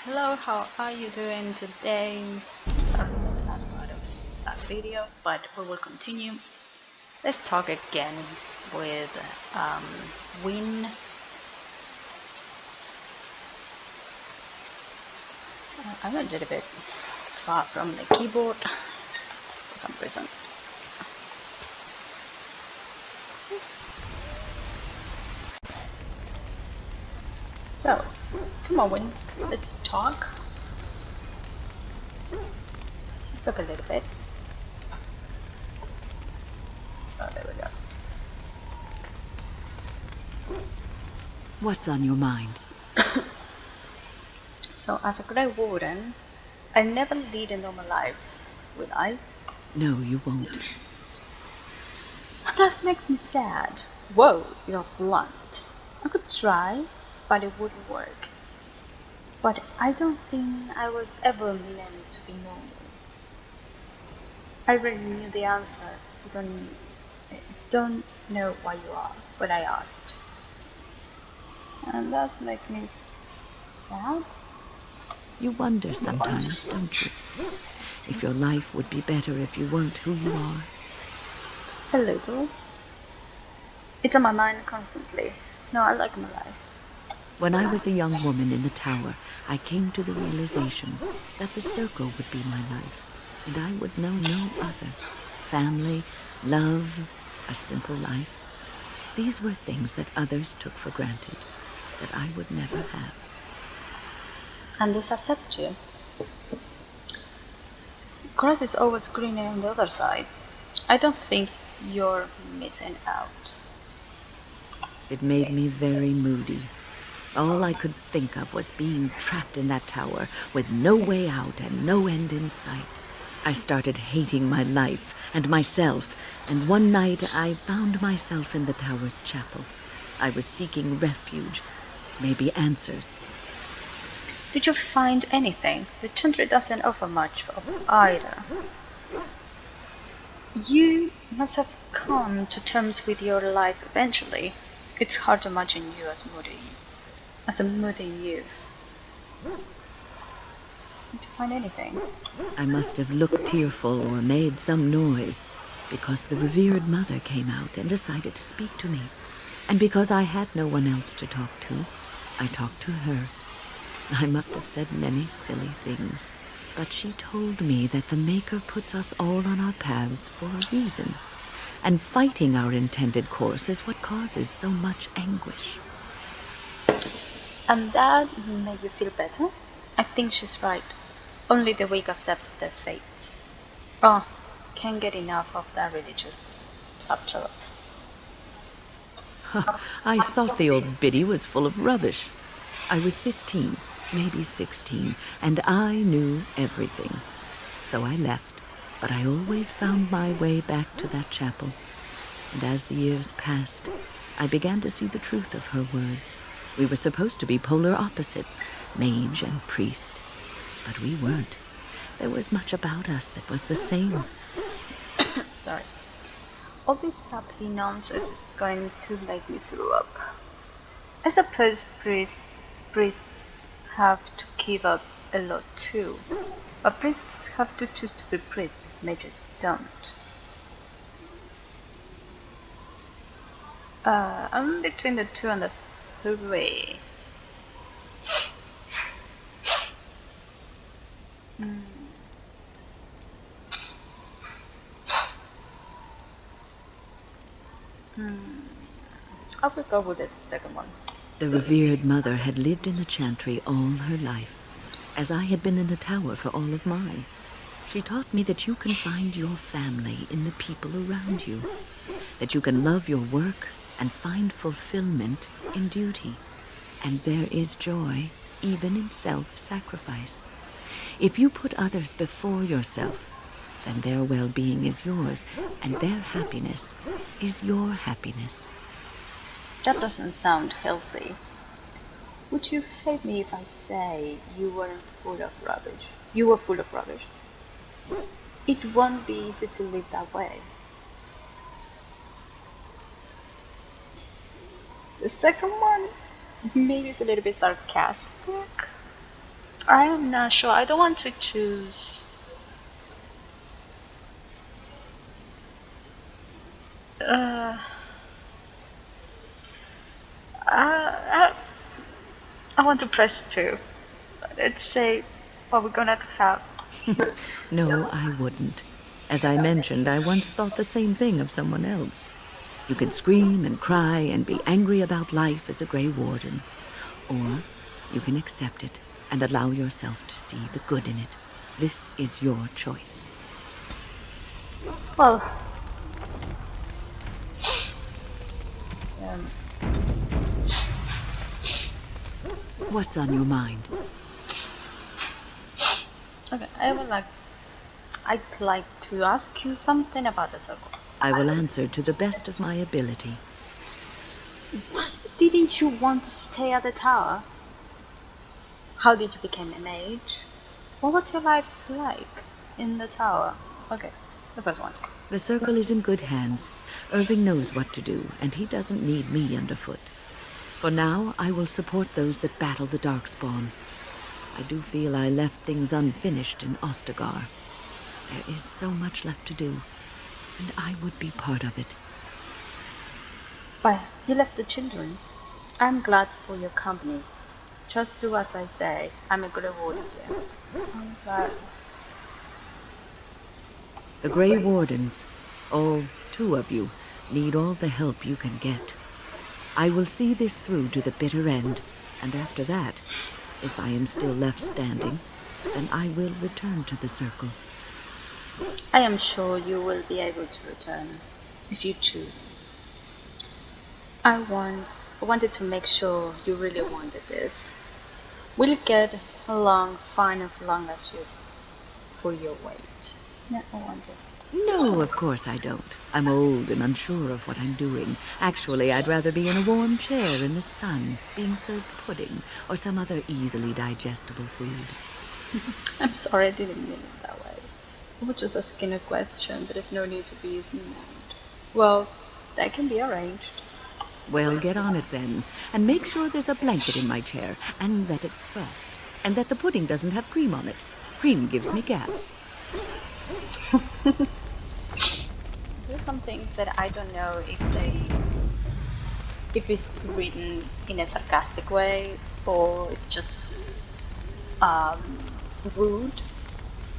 Hello, how are you doing today? Sorry for the last part of last video, but we will continue. Let's talk again with um, Win. I'm a little bit far from the keyboard for some reason. So, come on, Win. Let's talk. Let's talk a little bit. Oh, there we go. What's on your mind? So, as a Grey Warden, I'll never lead a normal life, will I? No, you won't. That makes me sad. Whoa, you're blunt. I could try, but it wouldn't work. But I don't think I was ever meant to be normal. I already knew the answer. You don't know why you are, but I asked. And that's make me sad. You wonder sometimes, don't you? If your life would be better if you weren't who you are. A little. It's on my mind constantly. No, I like my life. When I was a young woman in the tower, I came to the realization that the circle would be my life, and I would know no other. Family, love, a simple life. These were things that others took for granted, that I would never have. And this accept you. Grass is always greener on the other side. I don't think you're missing out. It made me very moody. All I could think of was being trapped in that tower with no way out and no end in sight. I started hating my life and myself, and one night I found myself in the tower's chapel. I was seeking refuge, maybe answers. Did you find anything? The Chantry doesn't offer much of either. You must have come to terms with your life eventually. It's hard to imagine you as a moody youth. Did you find anything? I must have looked tearful or made some noise, because the revered mother came out and decided to speak to me. And because I had no one else to talk to, I talked to her. I must have said many silly things, but she told me that the Maker puts us all on our paths for a reason, and fighting our intended course is what causes so much anguish. And that made you feel better? I think she's right. Only the weak accept their fates. Oh, can't get enough of that religious chapter. I thought the old biddy was full of rubbish. I was 15, maybe 16, and I knew everything. So I left, but I always found my way back to that chapel. And as the years passed, I began to see the truth of her words. We were supposed to be polar opposites, mage and priest. But we weren't. There was much about us that was the same. Sorry. All this sappy nonsense is going to make me throw up. I suppose priests have to give up a lot too. But priests have to choose to be priests, mages don't. I'm between the 2 and the 3. I will go with the second one. The revered mother had lived in the Chantry all her life, as I had been in the tower for all of mine. She taught me that you can find your family in the people around you, that you can love your work and find fulfillment in duty, and there is joy even in self-sacrifice. If you put others before yourself, then their well-being is yours, and their happiness is your happiness. That doesn't sound healthy. Would you hate me if I say you weren't full of rubbish? You were full of rubbish. It won't be easy to live that way. The second one maybe is a little bit sarcastic. I am not sure. I don't want to choose. Uh, I, I want to press two. Let's say what we're gonna have. No, I wouldn't. As I mentioned, I once thought the same thing of someone else. You can scream and cry and be angry about life as a Grey Warden. Or you can accept it and allow yourself to see the good in it. This is your choice. Well, um, What's on your mind? okay. I'd like to ask you something about the circle. I will answer to the best of my ability. Didn't you want to stay at the tower? How did you become a mage? What was your life like in the tower? Okay, the first one. The circle is in good hands. Irving knows what to do, and he doesn't need me underfoot. For now, I will support those that battle the Darkspawn. I do feel I left things unfinished in Ostagar. There is so much left to do, and I would be part of it. Well, you left the children. I'm glad for your company. Just do as I say. I'm a good warden here. I'm glad. The Grey Wardens, all 2 of you, need all the help you can get. I will see this through to the bitter end, and after that, if I am still left standing, then I will return to the circle. I am sure you will be able to return if you choose. I wanted to make sure you really wanted this. We'll get along fine as long as you pull your weight. Yeah, I wanted. No, of course I don't. I'm old and unsure of what I'm doing. Actually, I'd rather be in a warm chair in the sun, being served pudding or some other easily digestible food. I'm sorry, I didn't mean it that way. I was just asking a question. There is no need to be as mad. Well, that can be arranged. Well, get on it then, and make sure there's a blanket in my chair, and that it's soft, and that the pudding doesn't have cream on it. Cream gives me gas. There's some things that I don't know if it's written in a sarcastic way or it's just rude,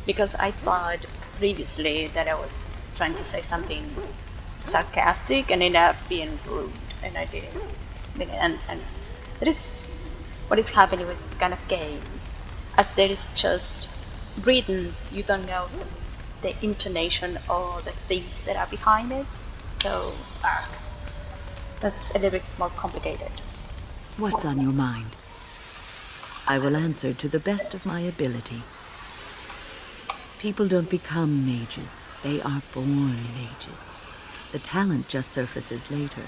because I thought previously that I was trying to say something sarcastic and ended up being rude, and I didn't. And that is what is happening with this kind of games, as there is just written, you don't know the intonation or the things that are behind it, so that's a little bit more complicated. What's on your mind? I will answer to the best of my ability. People don't become mages. They are born mages. The talent just surfaces later.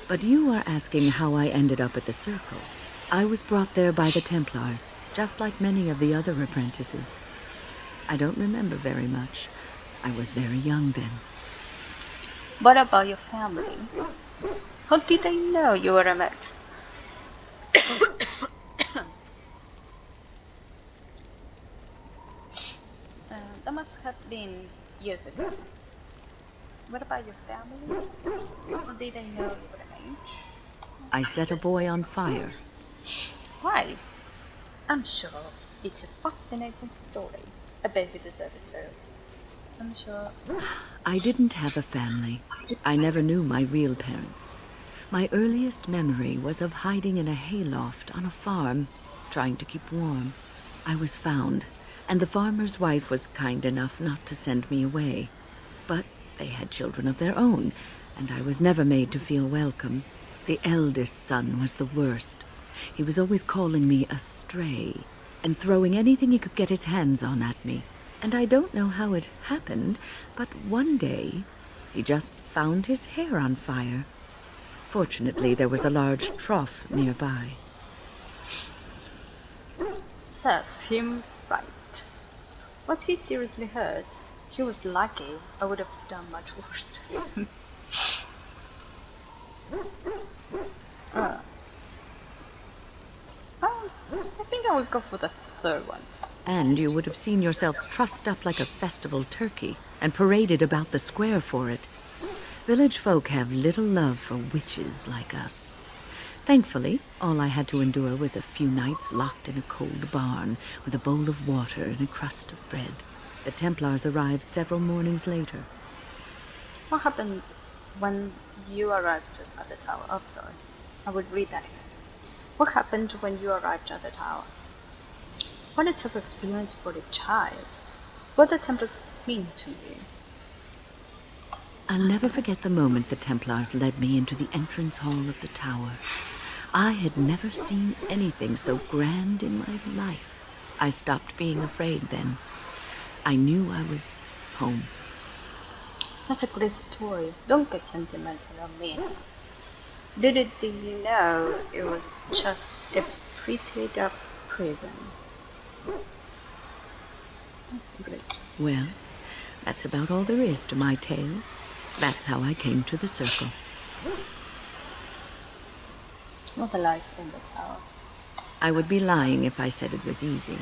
But you are asking how I ended up at the Circle. I was brought there by the Templars, just like many of the other apprentices. I don't remember very much. I was very young then. What about your family? How did they know you were a mech? That must have been years ago. What about your family? How did they know you were a mage? I set a boy on fire. Why? I'm sure it's a fascinating story. I bet you deserve it too. I'm sure. I didn't have a family. I never knew my real parents. My earliest memory was of hiding in a hayloft on a farm, trying to keep warm. I was found, and the farmer's wife was kind enough not to send me away. But they had children of their own, and I was never made to feel welcome. The eldest son was the worst. He was always calling me a stray, and throwing anything he could get his hands on at me. And I don't know how it happened, but one day he just found his hair on fire. Fortunately, there was a large trough nearby. Serves him right. Was he seriously hurt? He was lucky. I would have done much worse to him. Oh, I think I will go for the third one. And you would have seen yourself trussed up like a festival turkey and paraded about the square for it. Village folk have little love for witches like us. Thankfully, all I had to endure was a few nights locked in a cold barn with a bowl of water and a crust of bread. The Templars arrived several mornings later. What happened when you arrived at the tower? Oh, sorry. I would read that again. What happened when you arrived at the tower? What a tough experience for the child. What the Templars mean to you? I'll never forget the moment the Templars led me into the entrance hall of the tower. I had never seen anything so grand in my life. I stopped being afraid then. I knew I was home. That's a great story. Don't get sentimental on me. Little did you know it was just a prettied up prison. That's a great story. Well, that's about all there is to my tale. That's how I came to the circle. What a life in the tower. I would be lying if I said it was easy.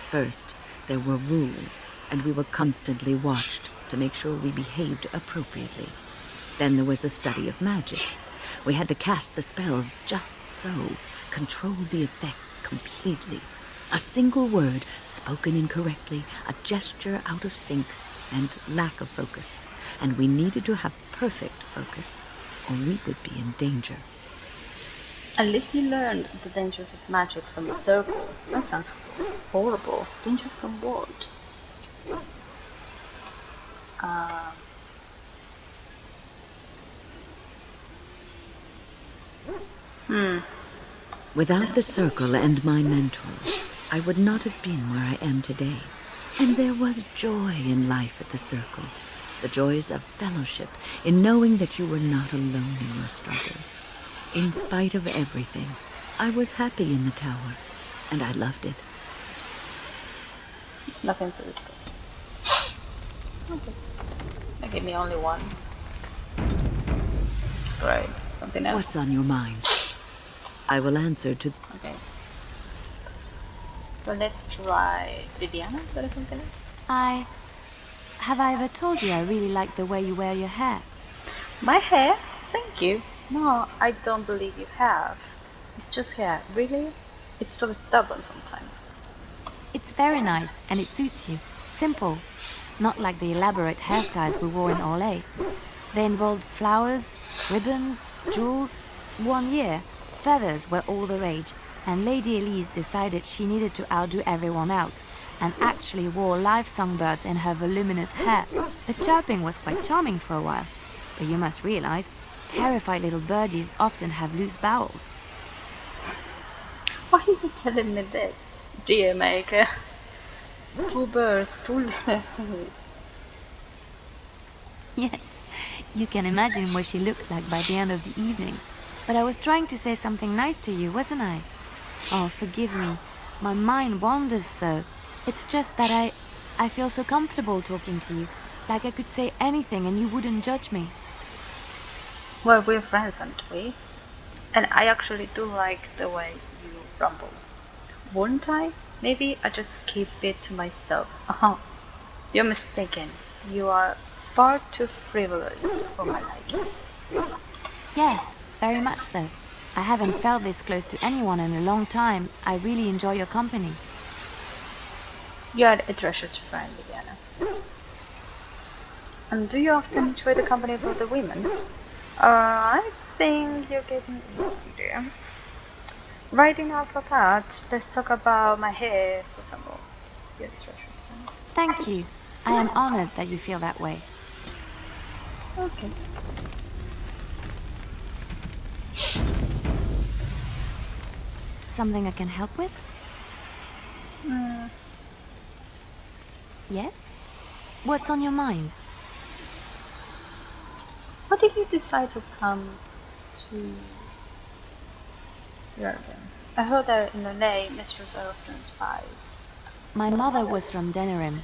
First, there were rules, and we were constantly watched to make sure we behaved appropriately. Then there was the study of magic. We had to cast the spells just so, control the effects completely. A single word spoken incorrectly, a gesture out of sync, and lack of focus. And we needed to have perfect focus, or we would be in danger. At least you learned the dangers of magic from the circle. That sounds horrible. Danger from what? Without the circle and my mentors, I would not have been where I am today. And there was joy in life at the circle. The joys of fellowship, in knowing that you were not alone in your struggles. In spite of everything, I was happy in the tower, and I loved it. It's nothing to discuss. Okay. They gave me only one. Right. Something else? What's on your mind? I will answer to... Okay. So let's try Viviana. There is something else? Have I ever told you I really like the way you wear your hair? My hair? Thank you. No, I don't believe you have. It's just hair. Really? It's so stubborn sometimes. It's very nice and it suits you. Simple. Not like the elaborate hairstyles we wore in Orlais. They involved flowers, ribbons, jewels. 1 year, feathers were all the rage, and Lady Elise decided she needed to outdo everyone else and actually wore live songbirds in her voluminous hair. The chirping was quite charming for a while, but you must realize, terrified little birdies often have loose bowels. Why are you telling me this, dear maker? Poor birds, poor lilies. Yes, you can imagine what she looked like by the end of the evening. But I was trying to say something nice to you, wasn't I? Oh, forgive me. My mind wanders so. It's just that I feel so comfortable talking to you. Like I could say anything and you wouldn't judge me. Well, we're friends, aren't we? And I actually do like the way you rumble. Wouldn't I? Maybe I just keep it to myself. You're mistaken. You are far too frivolous for my liking. Yes, very much so. I haven't felt this close to anyone in a long time. I really enjoy your company. You are a treasured friend, Viviana. And do you often enjoy the company of other women? I think you're getting older. Riding out of that, let's talk about my hair for some more. You're a treasured friend. Thank you. I am honored that you feel that way. Okay. Something I can help with? Yes? What's on your mind? How did you decide to come to Jordan? I heard that in Orlais, mistresses are often spies. My mother was from Denerim,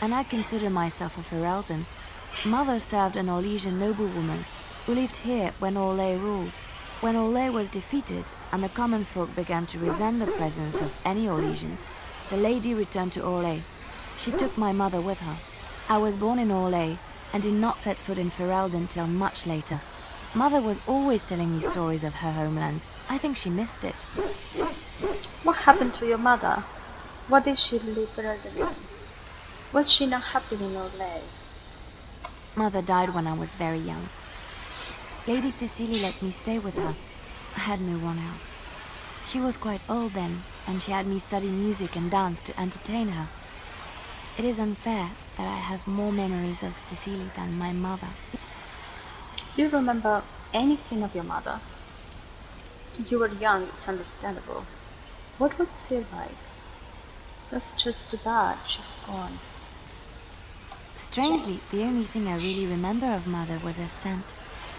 and I consider myself a Ferelden. Mother served an Orlesian noblewoman who lived here when Orlais ruled. When Olay was defeated and the common folk began to resent the presence of any Orlesian, the lady returned to Orlais. She took my mother with her. I was born in Orlais and did not set foot in Ferelden until much later. Mother was always telling me stories of her homeland. I think she missed it. What happened to your mother? What did she leave Ferelden in? Was she not happy in Orlais? Mother died when I was very young. Lady Cecily let me stay with her. I had no one else. She was quite old then, and she had me study music and dance to entertain her. It is unfair that I have more memories of Cecily than my mother. Do you remember anything of your mother? You were young, it's understandable. What was she like? That's just too bad, she's gone. Strangely, the only thing I really remember of Mother was her scent.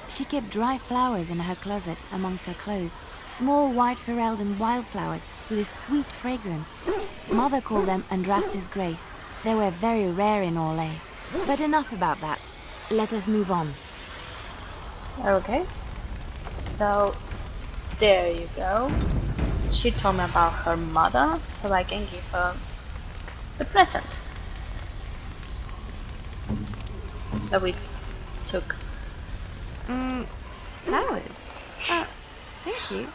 She kept dry flowers in her closet amongst her clothes, small white Ferelden wildflowers with a sweet fragrance. Mother called them Andraste's Grace. They were very rare in Orlais. But enough about that. Let us move on. Okay, so there you go. She told me about her mother, so I can give her the present that we took. Flowers? Thank you.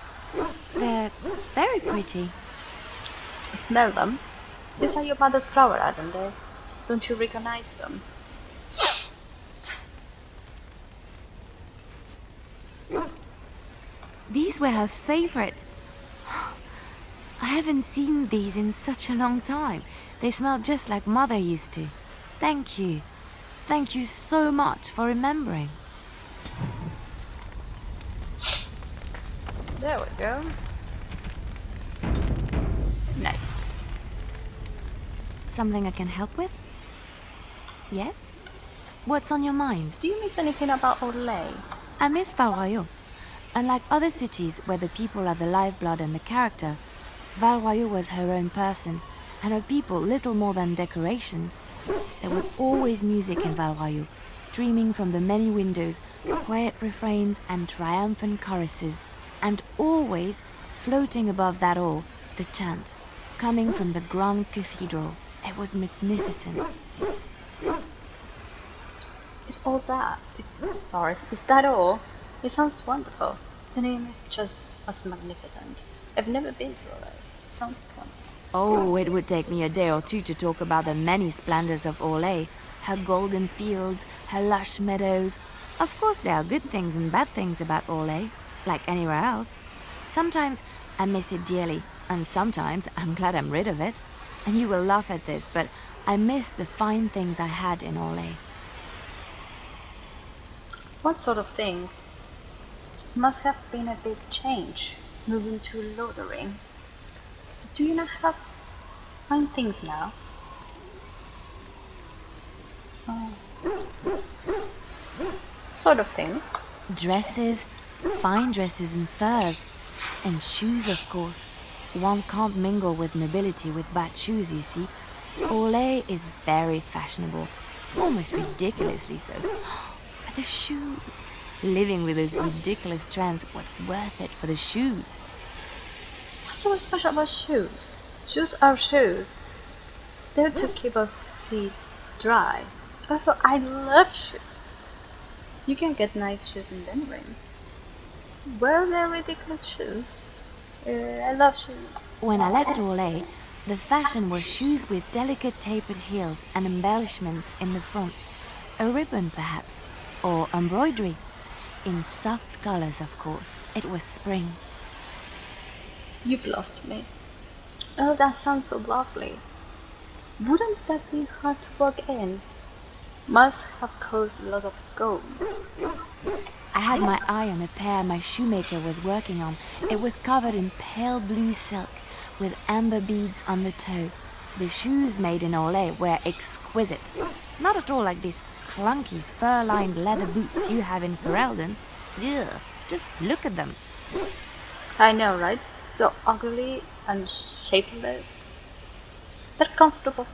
They're very pretty. Smell them. These are your mother's flowers, aren't they? Don't you recognize them? These were her favorite. I haven't seen these in such a long time. They smell just like Mother used to. Thank you. Thank you so much for remembering. There we go. Nice. Something I can help with? Yes? What's on your mind? Do you miss anything about Orlais? I miss Val Royeaux. Unlike other cities where the people are the lifeblood and the character, Val Royeaux was her own person, and her people little more than decorations. There was always music in Val Royeaux, streaming from the many windows, quiet refrains and triumphant choruses, and always, floating above that all, the chant, coming from the grand cathedral. It was magnificent. Is all that? Sorry, is that all? It sounds wonderful. The name is just as magnificent. I've never been to Orlais. It sounds wonderful. Oh, it would take me a day or two to talk about the many splendors of Orlais, her golden fields, her lush meadows. Of course, there are good things and bad things about Orlais, like anywhere else. Sometimes I miss it dearly, and sometimes I'm glad I'm rid of it. And you will laugh at this, but I miss the fine things I had in Orlais. What sort of things? Must have been a big change, moving to Lothering. Do you not have fine things now? Oh. Sort of things. Dresses, fine dresses and furs, and shoes, of course. One can't mingle with nobility with bad shoes, you see. Orlais is very fashionable, almost ridiculously so. But the shoes, living with those ridiculous trends was worth it for the shoes. What's so special about shoes? Shoes are shoes. They're to keep our feet dry. Oh, I love shoes. You can get nice shoes in Denver. Where are their ridiculous shoes? I love shoes. When I left Orlais, the fashion was shoes with delicate tapered heels and embellishments in the front. A ribbon, perhaps, or embroidery. In soft colors, of course. It was spring. You've lost me. Oh, that sounds so lovely. Wouldn't that be hard to walk in? Must have cost a lot of gold. I had my eye on a pair my shoemaker was working on. It was covered in pale blue silk with amber beads on the toe. The shoes made in Orlais were exquisite. Not at all like these clunky fur-lined leather boots you have in Ferelden. Ugh, just look at them. I know, right? So ugly and shapeless. They're comfortable.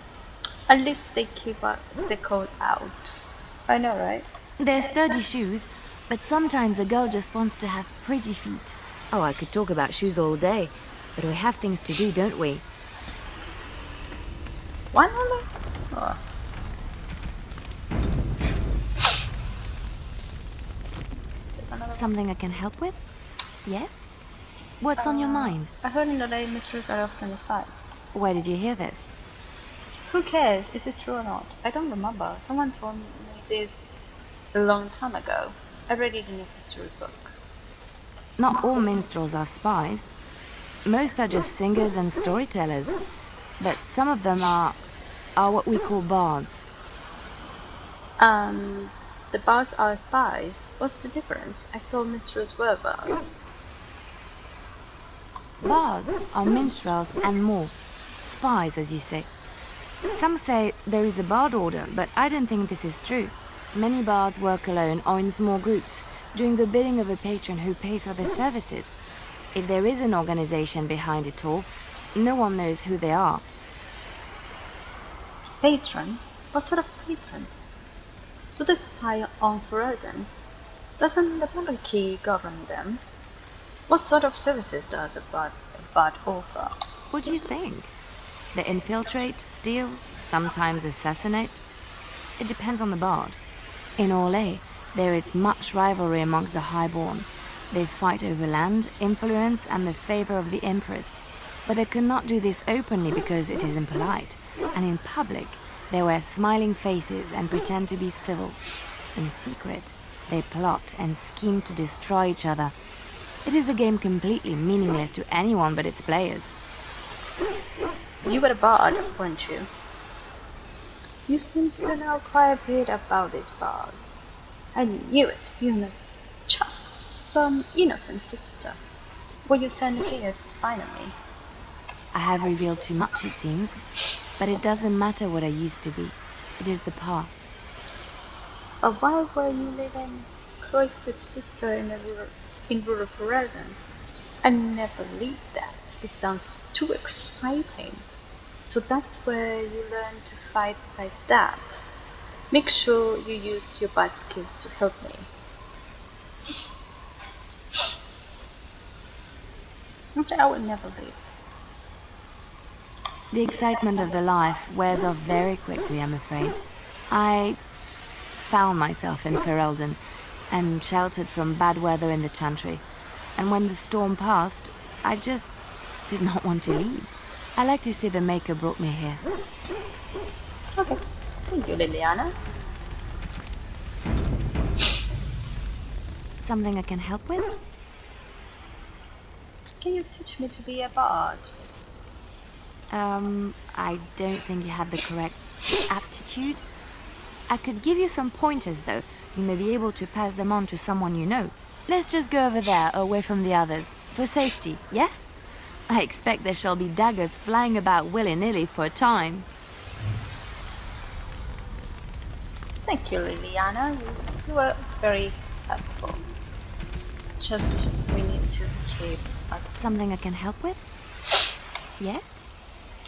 At least they keep the cold out. I know, right? They're sturdy shoes, But sometimes a girl just wants to have pretty feet. Oh, I could talk about shoes all day, but we have things to do, don't we? One only? Oh. There's another one. Something I can help with? Yes? What's on your mind? I heard in the day mysteries are often the spies. Where did you hear this? Who cares? Is it true or not? I don't remember. Someone told me this a long time ago. I read it in a history book. Not all minstrels are spies. Most are just singers and storytellers. But some of them are what we call bards. The bards are spies. What's the difference? I thought minstrels were bards. Bards are minstrels and more. Spies, as you say. Some say there is a bard order, but I don't think this is true. Many bards work alone or in small groups, doing the bidding of a patron who pays for their services. If there is an organization behind it all, no one knows who they are. Patron? What sort of patron? Do they spy on Ferelden? Doesn't the monarchy govern them? What sort of services does a bard offer? What do you think? They infiltrate, steal, sometimes assassinate. It depends on the bard. In Orlais, there is much rivalry amongst the highborn. They fight over land, influence, and the favor of the empress. But they cannot do this openly because it is impolite. And in public, they wear smiling faces and pretend to be civil. In secret, they plot and scheme to destroy each other. It is a game completely meaningless to anyone but its players. You were a bard, weren't you? You seem to know quite a bit about these bards. I knew it. You're not just some innocent sister. Were you sent here to spy on me? I have revealed too much, it seems. But it doesn't matter what I used to be. It is the past. But why were you living close to its sister in rural Ferelden? I never believed that. It sounds too exciting. So that's where you learn to fight like that. Make sure you use your bard skills to help me. I would never leave. The excitement of the life wears off very quickly, I'm afraid. I found myself in Ferelden and sheltered from bad weather in the Chantry. And when the storm passed, I just did not want to leave. I like to see the Maker brought me here. Okay. Thank you, Liliana. Something I can help with? Can you teach me to be a bard? I don't think you have the correct aptitude. I could give you some pointers, though. You may be able to pass them on to someone you know. Let's just go over there, away from the others. For safety, yes? I expect there shall be daggers flying about willy-nilly for a time. Thank you, Liliana. You were very helpful. Just, we need to keep us... Something I can help with? Yes?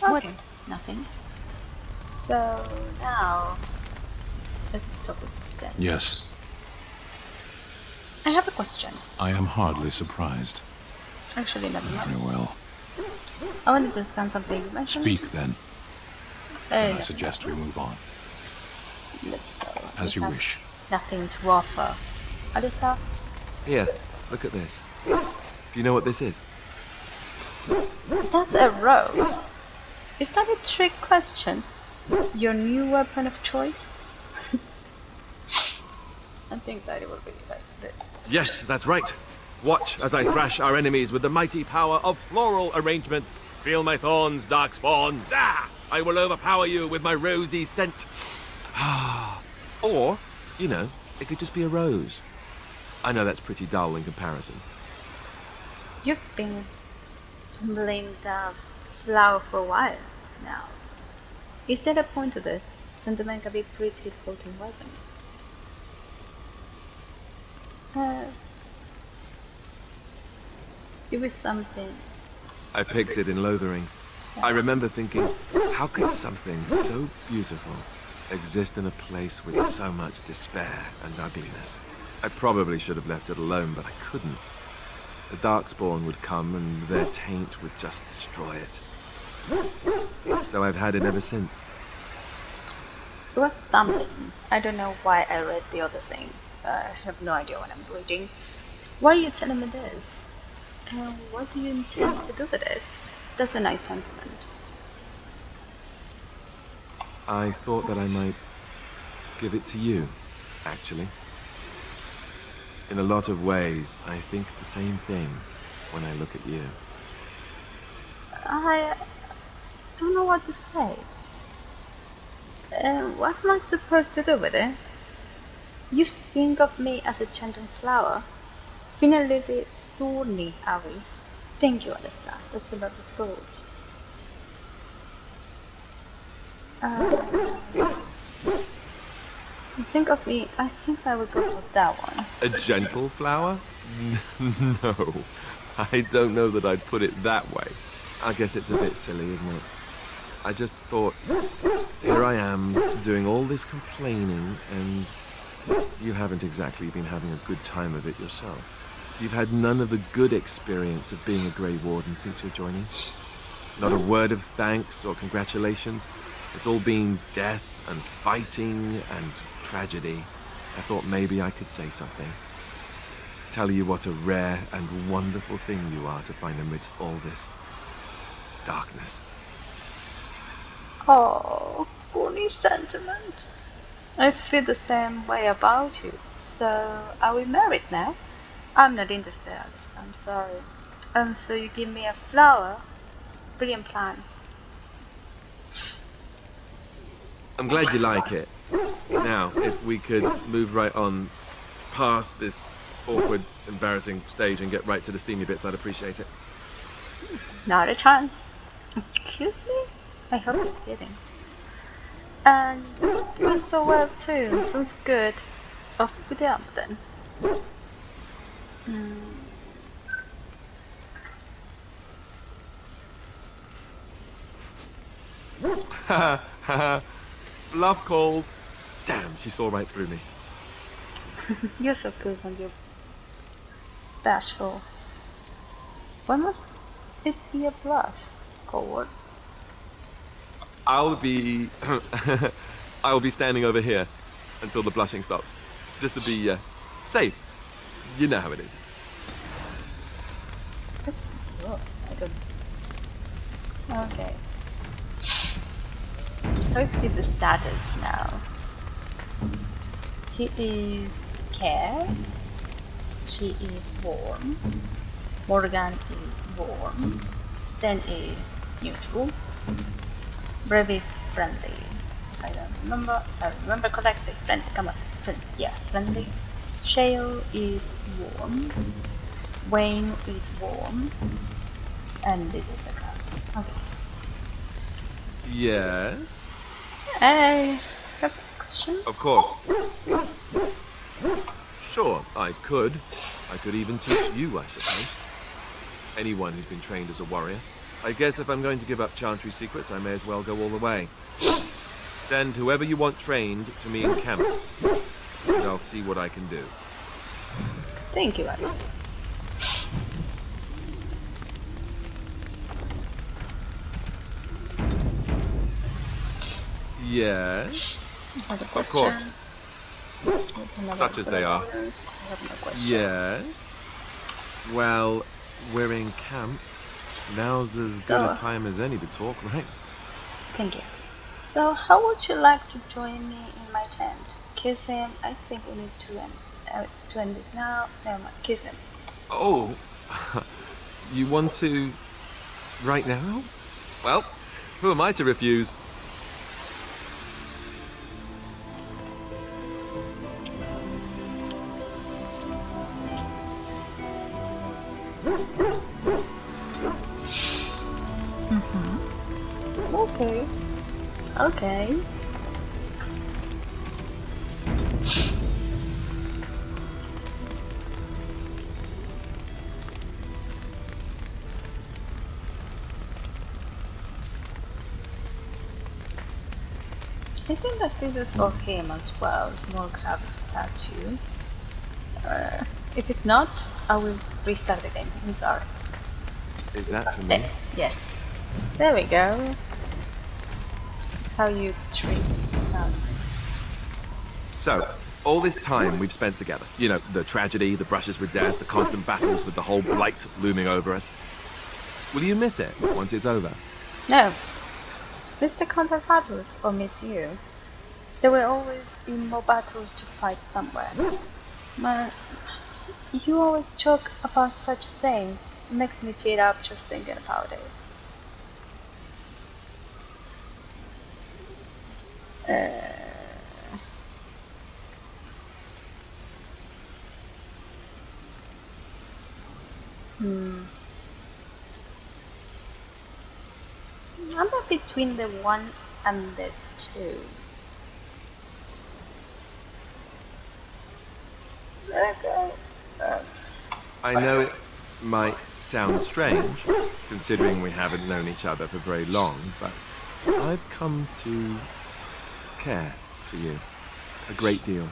Okay, nothing. So, now... Let's talk with this then. Yes, I have a question. I am hardly surprised. Actually, never mind. Very well. I wanted to discuss something you mentioned. Speak then, and I Yeah. suggest we move on. Let's go. As We you have wish. Nothing to offer. Alyssa? Here, look at this. Do you know what this is? That's a rose. Is that a trick question? Your new weapon of choice? I think that it will be like this. Yes, that's right. Watch as I thrash our enemies with the mighty power of floral arrangements. Feel my thorns, dark spawn. Ah! I will overpower you with my rosy scent. Or, you know, it could just be a rose. I know that's pretty dull in comparison. You've been fumbling the flower for a while now. Is there a point to this? Sentiment can be pretty floating weapon. It was something. I picked it in Lothering. I remember thinking, how could something so beautiful exist in a place with so much despair and ugliness? I probably should have left it alone, but I couldn't. The Darkspawn would come and their taint would just destroy it. So I've had it ever since. It was something. I don't know why I read the other thing. I have no idea what I'm reading. Why are you telling me this? And what do you intend to do with it? That's a nice sentiment. I thought that I might give it to you, actually. In a lot of ways, I think the same thing when I look at you. I don't know what to say. What am I supposed to do with it? You think of me as a gentle flower, finally thorny, are we? Think you understand. That's a lovely thought. You think of me, I think I would go for that one. A gentle flower? No, I don't know that I'd put it that way. I guess it's a bit silly, isn't it? I just thought, here I am, doing all this complaining, and you haven't exactly been having a good time of it yourself. You've had none of the good experience of being a Grey Warden since your joining. Not a word of thanks or congratulations. It's all been death and fighting and tragedy. I thought maybe I could say something. Tell you what a rare and wonderful thing you are to find amidst all this darkness. Oh, funny sentiment. I feel the same way about you. So, are we married now? I'm not interested, Alice. I'm sorry. So you give me a flower? Brilliant plan. I'm glad you like it. Now, if we could move right on past this awkward, embarrassing stage and get right to the steamy bits, I'd appreciate it. Not a chance. Excuse me? I hope you're kidding. And you're doing so well too. Sounds good. Off with the up then. Bluff called. Damn, she saw right through me. You're so good when you're bashful. Why must it be a bluff, Coward? I'll be standing over here until the blushing stops, just to be safe. You know how it is. That's rough. I don't. Okay. So it's his status now. He is care. She is warm. Morgan is warm. Sten is neutral. Brave is friendly. I don't remember. If I remember correctly, friendly. Come on, yeah, friendly. Shale is warm. Wayne is warm. And this is the crowd. Okay. Yes. I have a question. Of course. Sure, I could. I could even teach you, I suppose. Anyone who's been trained as a warrior. I guess if I'm going to give up Chantry secrets, I may as well go all the way. Send whoever you want trained to me in camp, and I'll see what I can do. Thank you, Alistair. Yes. Of course. Such as they are. I have no questions. Yes. Well, we're in camp. Now's as good a time as any to talk, right? Thank you. So, how would you like to join me in my tent? Kiss him. I think we need to end this now. Never mind. Kiss him. Oh, you want to right now? Well, who am I to refuse? Okay. Okay. I think that this is for him as well. Morgrav's tattoo. If it's not, I will restart the game. I'm sorry. Is that for me? Yes. There we go. That's how you treat sound. So, all this time we've spent together. You know, the tragedy, the brushes with death, the constant battles with the whole blight looming over us. Will you miss it once it's over? No. Miss the constant battles or miss you? There will always be more battles to fight somewhere. Man, you always talk about such thing. It makes me tear up just thinking about it. I'm between the 1 and the 2. Okay. I know it might sound strange, considering we haven't known each other for very long, but I've come to care for you a great deal.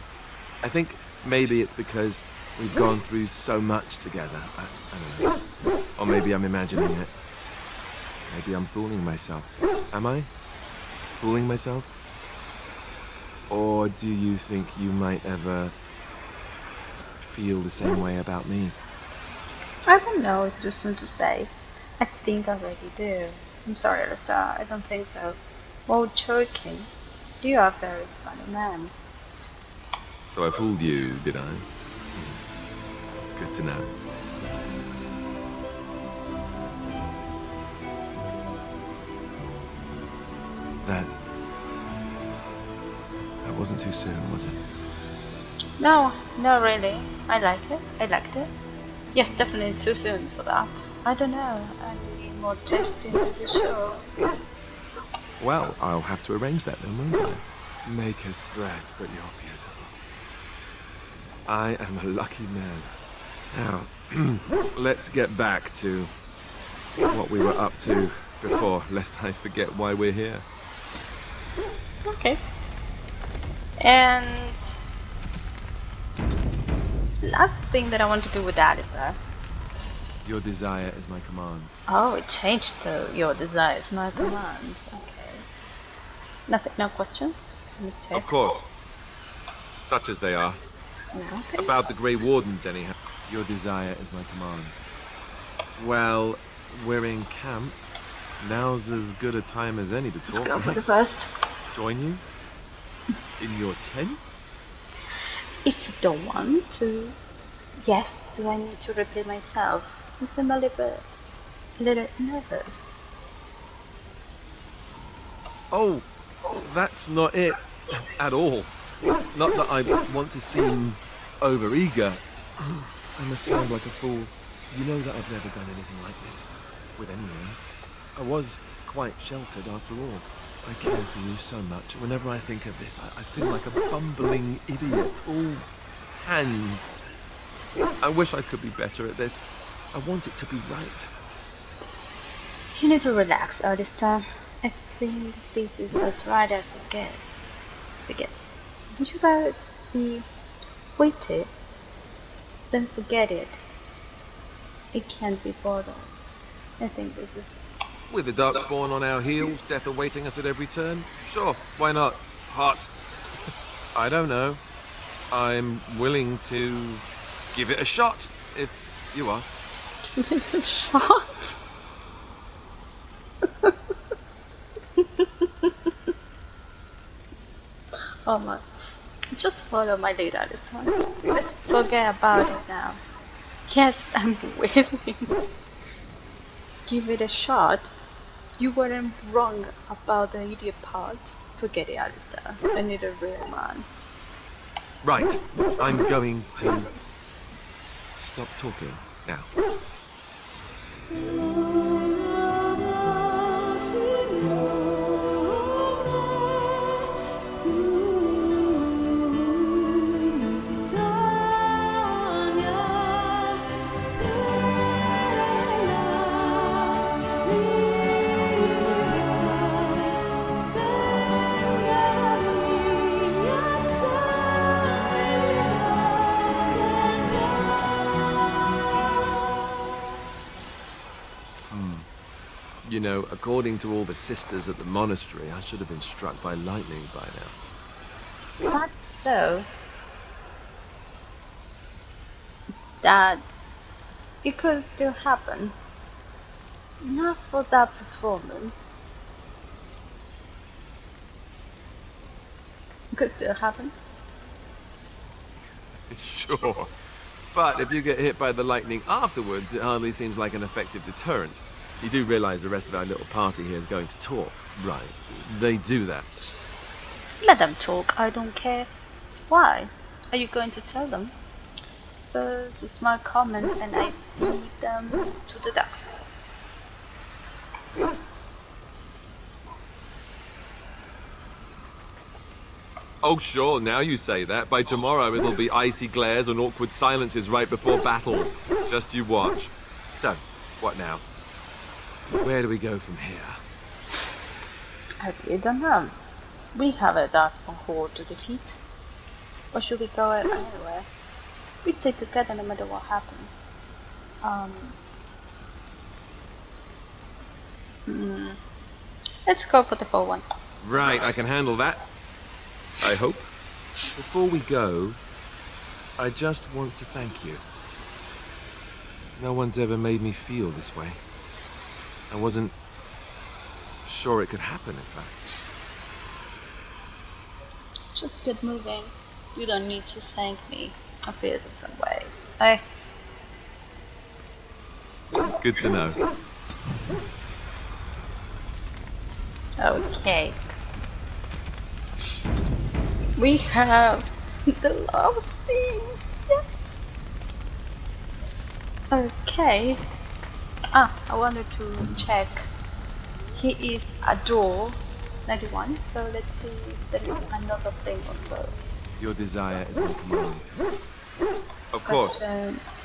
I think maybe it's because we've gone through so much together. I don't know. Or maybe I'm imagining it. Maybe I'm fooling myself. Am I? Fooling myself? Or do you think you might ever feel the same way about me? I don't know, it's too soon to say. I think I already do. I'm sorry, Alistair, I don't think so. While joking, you are a very funny man. So I fooled you, did I? Good to know. That wasn't too soon, was it? No, not really. I like it. I liked it. Yes, definitely too soon for that. I don't know. I need more testing to be sure. Well, I'll have to arrange that then, won't I? Maker's breath, but you're beautiful. I am a lucky man. Now, let's get back to what we were up to before, lest I forget why we're here. Okay. And last thing that I want to do with Alistair. Your desire is my command. Oh, it changed to your desire is my command. Okay. Nothing, no questions? Let me check. Of course. Such as they are. Nothing. About the Grey Wardens, anyhow. Your desire is my command. Well, we're in camp. Now's as good a time as any to Let's talk. go for the first. Join you? In your tent? If you don't want to. Yes, do I need to repeat myself? You seem a little nervous. Oh, that's not it at all. Not that I want to seem overeager. I must sound like a fool. You know that I've never done anything like this with anyone. I was quite sheltered after all. I care for you so much. Whenever I think of this, I feel like a bumbling idiot, all hands. I wish I could be better at this. I want it to be right. You need to relax, Alistair. I think this is as right as it gets. Should I be waited? Then forget it. It can't be bothered. I think this is... With the Darkspawn on our heels, death awaiting us at every turn? Sure, why not? Hot. I don't know. I'm willing to give it a shot, if you are. Shot? Oh my. Just follow my lead, Alistair. Let's forget about it now. Yes, I'm willing. Give it a shot. You weren't wrong about the idiot part. Forget it, Alistair. I need a real man. Right, I'm going to stop talking now. You know, according to all the sisters at the monastery, I should have been struck by lightning by now. That's so. That it could still happen. Not for that performance. It could still happen. Sure. But if you get hit by the lightning afterwards, it hardly seems like an effective deterrent. You do realize the rest of our little party here is going to talk, right? They do that. Let them talk, I don't care. Why? Are you going to tell them? First, a smart comment and I feed them to the ducks. Oh, sure, now you say that. By tomorrow it'll be icy glares and awkward silences right before battle. Just you watch. So, what now? Where do we go from here? I really don't know. We have a Darkspawn horde to defeat. Or should we go anywhere? We stay together no matter what happens. Let's go for the full one. Right, I can handle that. I hope. Before we go, I just want to thank you. No one's ever made me feel this way. I wasn't sure it could happen, in fact. Just get moving. You don't need to thank me. I feel the same way. Good to know. Okay. We have the love scene. Yes. Okay. I wanted to check. He is a door 91, so let's see if there is another thing also. Your desire is my command. Of course,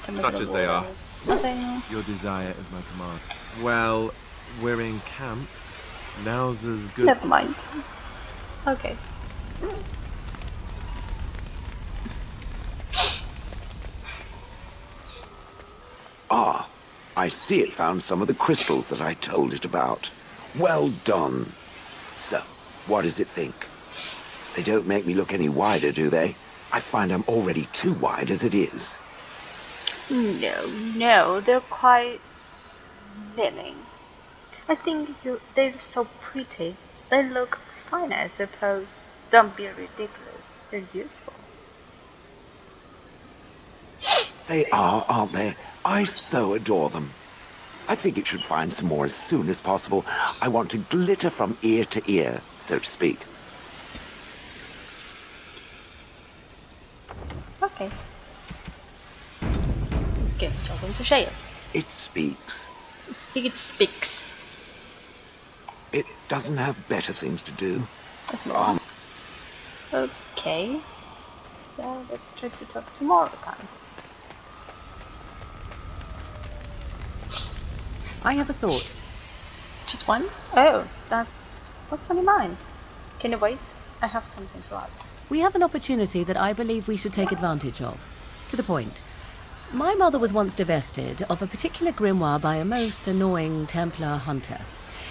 such as they are. Nothing. Your desire is my command. Well, we're in camp. Now's as good. Never mind. Okay. Ah, I see it found some of the crystals that I told it about. Well done. So, what does it think? They don't make me look any wider, do they? I find I'm already too wide as it is. No, they're quite slimming. I think they're so pretty. They look fine, I suppose. Don't be ridiculous. They're useful. They are, aren't they? I so adore them. I think it should find some more as soon as possible. I want to glitter from ear to ear, so to speak. Okay. Let's give talking to Shale. It speaks. It speaks. It doesn't have better things to do. Let's move on. Okay. So let's try to talk to Morrigan. I have a thought. Just one? Oh, that's what's on your mind. Can you wait? I have something to ask. We have an opportunity that I believe we should take advantage of. To the point. My mother was once divested of a particular grimoire by a most annoying Templar hunter.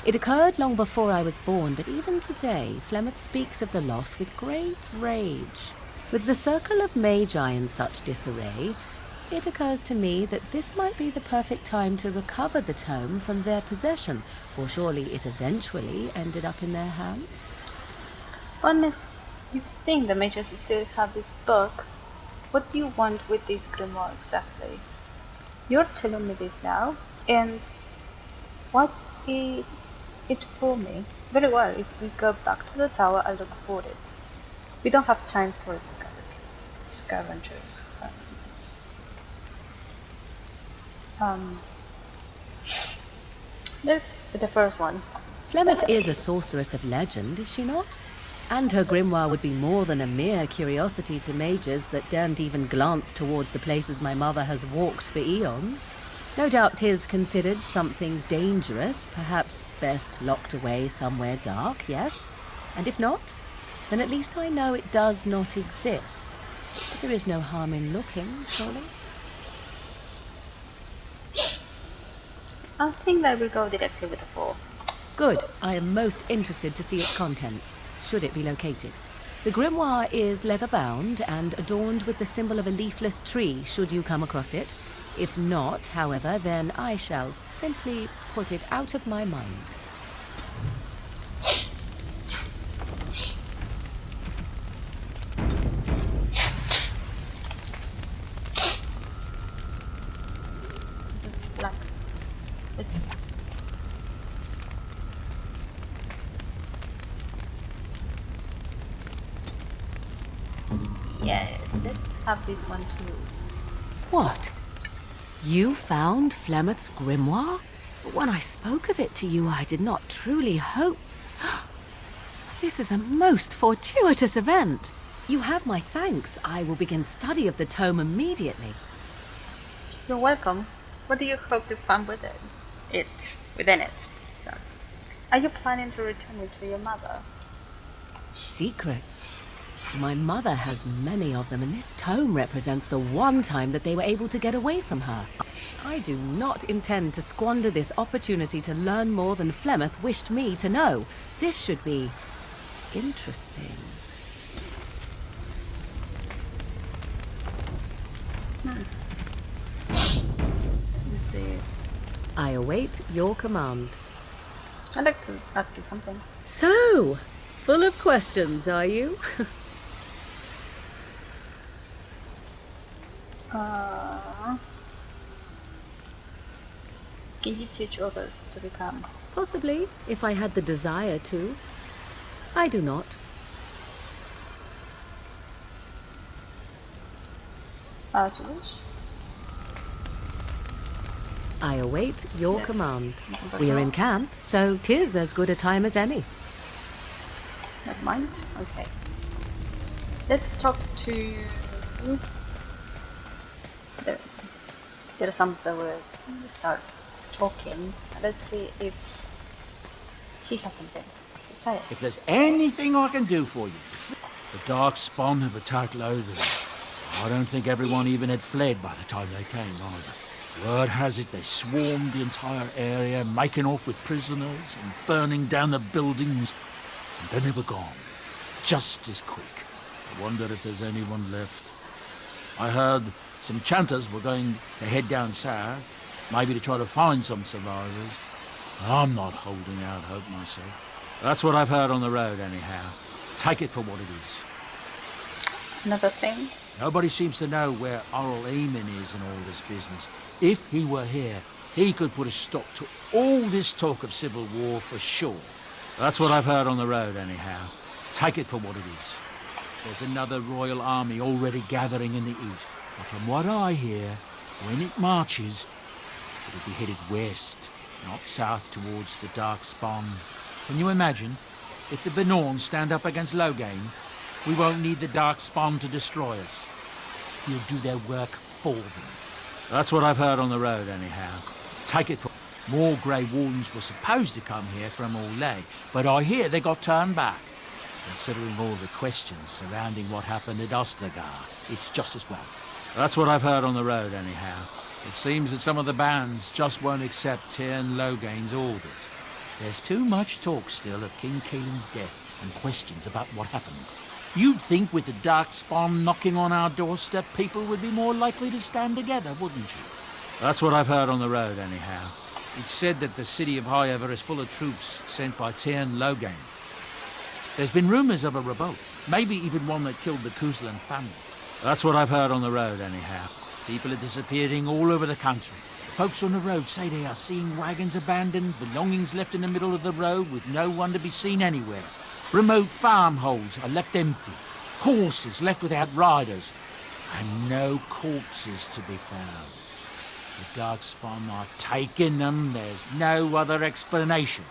It occurred long before I was born, but even today, Flemeth speaks of the loss with great rage. With the circle of magi in such disarray, it occurs to me that this might be the perfect time to recover the tome from their possession, for surely it eventually ended up in their hands. Unless you think the mages still have this book, what do you want with this grimoire exactly? You're telling me this now, and what's it for me? Very well, if we go back to the tower, I'll look for it. We don't have time for scavengers. Let's the first one. Flemeth is a sorceress of legend, is she not? And her grimoire would be more than a mere curiosity to mages that daren't even glance towards the places my mother has walked for eons. No doubt 'tis considered something dangerous, perhaps best locked away somewhere dark, yes? And if not, then at least I know it does not exist. But there is no harm in looking, surely? I think that we'll go directly with the 4. Good. I am most interested to see its contents, should it be located. The grimoire is leather-bound and adorned with the symbol of a leafless tree, should you come across it. If not, however, then I shall simply put it out of my mind. It's black. It's yes, let's have this one too. What? You found Flemeth's grimoire? When I spoke of it to you, I did not truly hope... This is a most fortuitous event. You have my thanks. I will begin study of the tome immediately. You're welcome. What do you hope to find within it? Sorry. Are you planning to return it to your mother? Secrets. My mother has many of them, and this tome represents the one time that they were able to get away from her. I do not intend to squander this opportunity to learn more than Flemeth wished me to know. This should be interesting. Let's see. I await your command. I'd like to ask you something. So, full of questions, are you? Can you teach others to become? Possibly, if I had the desire to. I do not. As you wish. I await your Yes. command. Nothing We are in personal. camp, so 'tis as good a time as any. Never mind. Okay. Let's talk to. There's some that will start talking. Let's see if he has something to say. If there's anything I can do for you. The dark spawn have attacked Lothian. I don't think everyone even had fled by the time they came either. Word has it they swarmed the entire area, making off with prisoners and burning down the buildings. And then they were gone. Just as quick. I wonder if there's anyone left. I heard some chanters were going to head down south, maybe to try to find some survivors. I'm not holding out hope myself. That's what I've heard on the road anyhow. Take it for what it is. Another thing. Nobody seems to know where Oral Eamon is in all this business. If he were here, he could put a stop to all this talk of civil war for sure. That's what I've heard on the road anyhow. Take it for what it is. There's another royal army already gathering in the east. But from what I hear, when it marches, it'll be headed west, not south towards the Dark Spawn. Can you imagine? If the Benorns stand up against Loghain, we won't need the Dark Spawn to destroy us. He'll do their work for them. That's what I've heard on the road anyhow. Take it for... More Grey Wardens were supposed to come here from Orlais, but I hear they got turned back. Considering all the questions surrounding what happened at Ostergar, it's just as well. That's what I've heard on the road anyhow. It seems that some of the bands just won't accept Tyrn Loghain's orders. There's too much talk still of King Keelan's death and questions about what happened. You'd think with the Dark Spawn knocking on our doorstep, people would be more likely to stand together, wouldn't you? That's what I've heard on the road anyhow. It's said that the city of Highever is full of troops sent by Tyrn Loghain. There's been rumours of a revolt, maybe even one that killed the Kuzlan family. That's what I've heard on the road anyhow. People are disappearing all over the country. Folks on the road say they are seeing wagons abandoned, belongings left in the middle of the road with no one to be seen anywhere. Remote farmholds are left empty, horses left without riders, and no corpses to be found. The Darkspawn are taking them, there's no other explanation.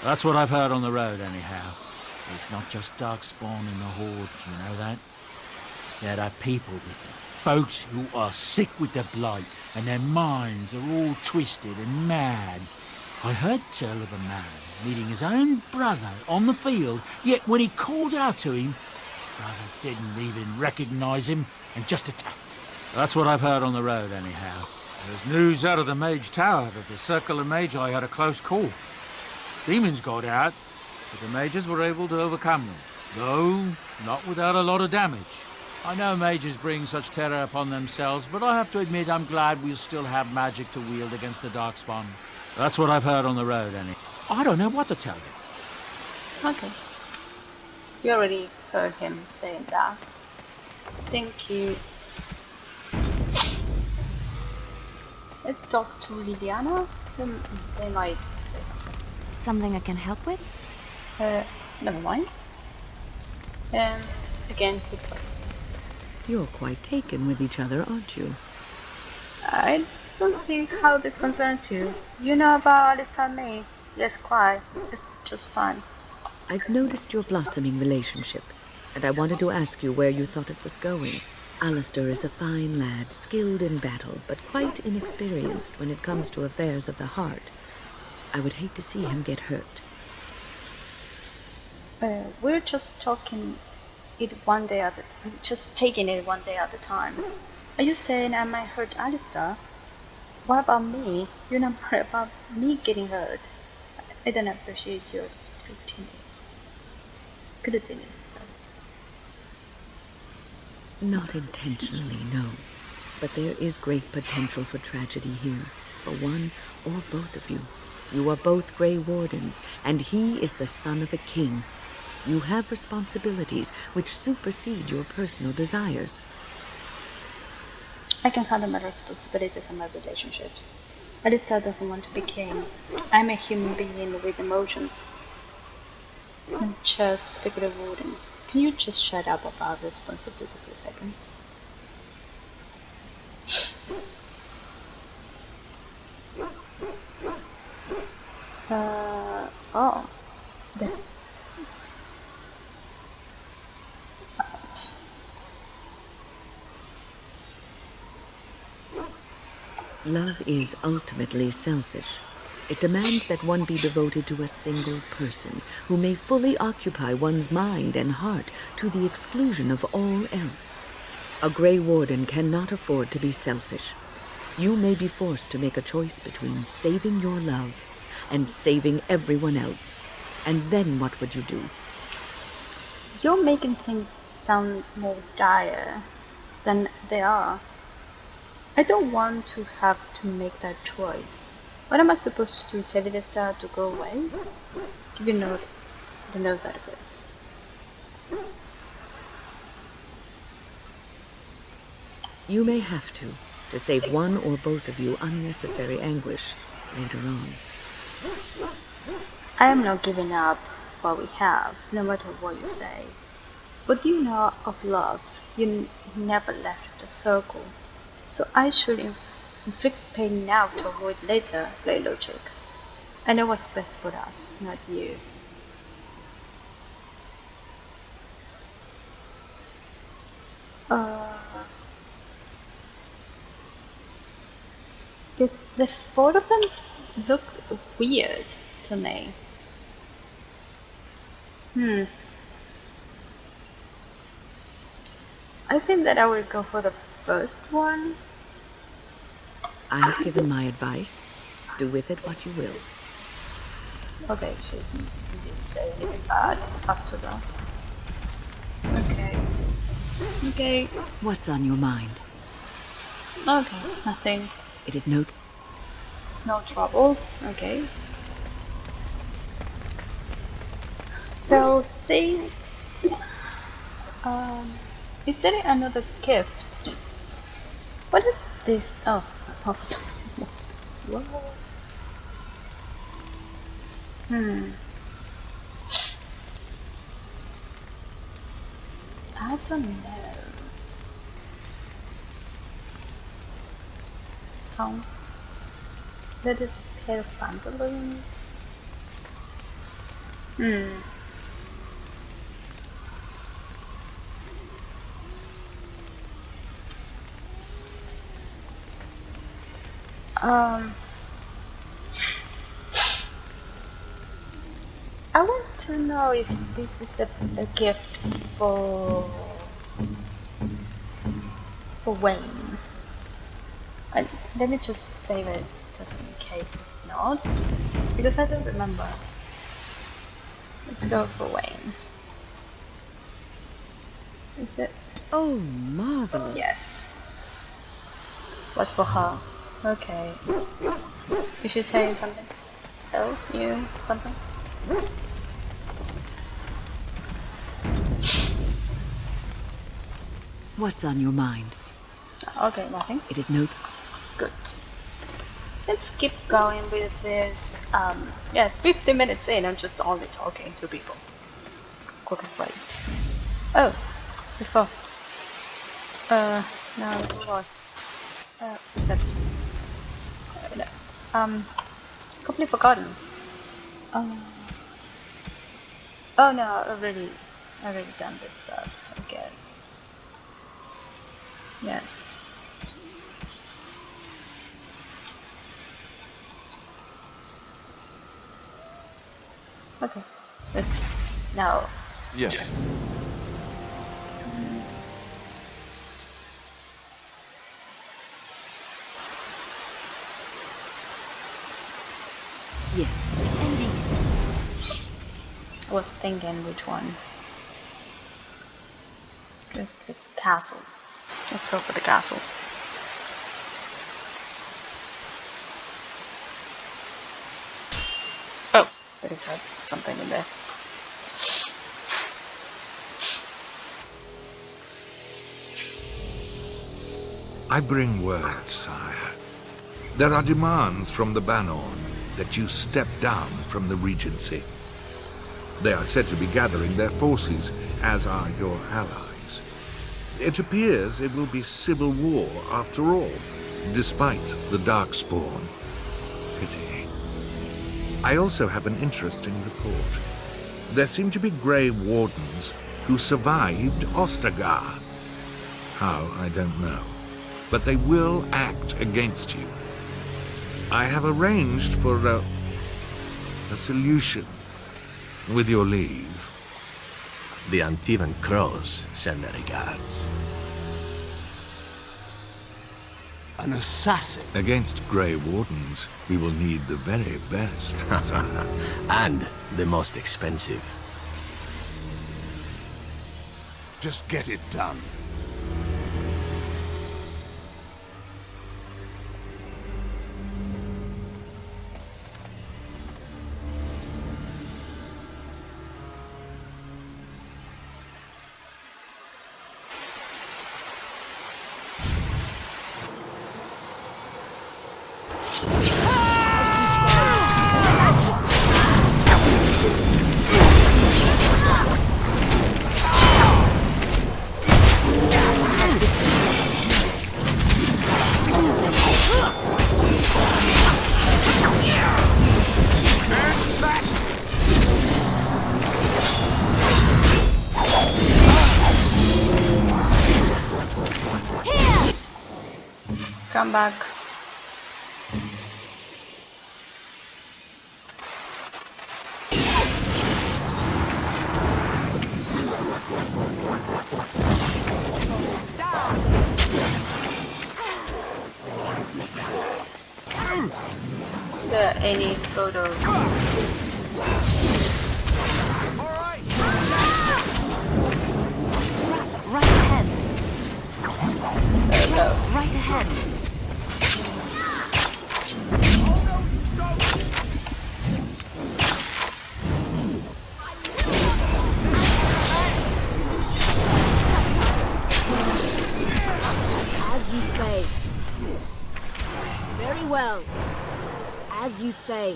That's what I've heard on the road anyhow. It's not just Darkspawn in the Horde, you know that? There are people with them. Folks who are sick with the blight, and their minds are all twisted and mad. I heard tell of a man meeting his own brother on the field, yet when he called out to him, his brother didn't even recognise him and just attacked. That's what I've heard on the road anyhow. There's news out of the Mage Tower that the Circle of Magi had a close call. Demons got out, but the mages were able to overcome them, though not without a lot of damage. I know mages bring such terror upon themselves, but I have to admit I'm glad we still have magic to wield against the Darkspawn. That's what I've heard on the road, Annie. I don't know what to tell you. Okay. You already heard him saying that. Thank you. Let's talk to Liliana. They might say something. Something I can help with? Never mind. Again, goodbye. You're quite taken with each other, aren't you? I don't see how this concerns you. You know about Alistair and me. Yes, quite. It's just fun. I've noticed your blossoming relationship, and I wanted to ask you where you thought it was going. Alistair is a fine lad, skilled in battle, but quite inexperienced when it comes to affairs of the heart. I would hate to see him get hurt. We're just talking it one day at a, just taking it one day at a time. Are you saying I might hurt Alistair? What about me? You're not worried about me getting hurt. I don't appreciate your scrutiny. Not intentionally, no. But there is great potential for tragedy here, for one or both of you. You are both Grey Wardens, and he is the son of a king. You have responsibilities which supersede your personal desires. I can handle my responsibilities and my relationships. Alistair doesn't want to be king. I'm a human being with emotions. I'm just a Grey Warden. Can you just shut up about responsibility for a second? Oh. There. Love is ultimately selfish. It demands that one be devoted to a single person who may fully occupy one's mind and heart to the exclusion of all else. A Grey Warden cannot afford to be selfish. You may be forced to make a choice between saving your love and saving everyone else. And then what would you do? You're making things sound more dire than they are. I don't want to have to make that choice. What am I supposed to do? Tell Alistair to go away? Give you the nose out of this. You may have to save one or both of you unnecessary anguish later on. I am not giving up what we have, no matter what you say. What do you know of love? You never left the circle. So I should inflict pain now to avoid later, play logic. I know what's best for us, not you. The four of them look weird to me. I think that I would go for the first one. I have given my advice. Do with it what you will. Okay, she didn't say anything bad after that. Okay. What's on your mind? Okay, nothing. It is no... It's no trouble. Okay. So things. Is there another gift? What is this? Oh, what? I don't know. Found little pair of pantaloons. I want to know if this is a gift for Wayne. Let me just save it just in case it's not, because I don't remember. Let's go for Wayne. Is it? Oh, marvelous. Yes. What's for her? Okay. You should say something else, new something. What's on your mind? Okay, nothing. It is no... Good. Let's keep going with this. Yeah, 50 minutes in, I'm just only talking to people. Great. Oh, before. No, hold on. Except. No. Completely forgotten. Oh no, I already done this stuff, I guess. Yes. Okay, let's now. Yes. Yes, indeed. I was thinking which one. Good, it's a castle. Let's go for the castle. Oh, there is something in there. I bring word, sire. There are demands from the Banorn that you step down from the Regency. They are said to be gathering their forces, as are your allies. It appears it will be civil war after all, despite the Darkspawn. Pity. I also have an interesting report. There seem to be Grey Wardens who survived Ostagar. How, I don't know. But they will act against you. I have arranged for a solution, with your leave. The Antivan Crows send their regards. An assassin? Against Grey Wardens, we will need the very best. And the most expensive. Just get it done. Come back. Is there any sort of Right ahead. there we go. Right ahead. As you say. Very well. As you say.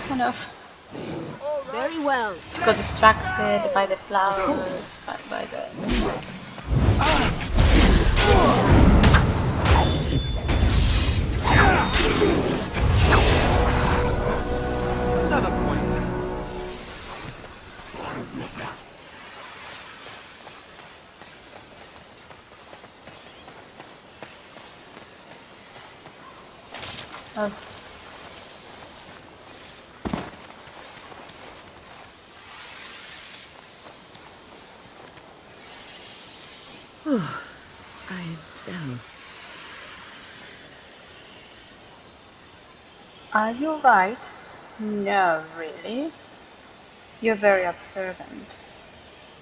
Kind of. Very well. She got distracted by the flowers, by the. Another point. Oh. I fell. Are you right? No, really? You're very observant.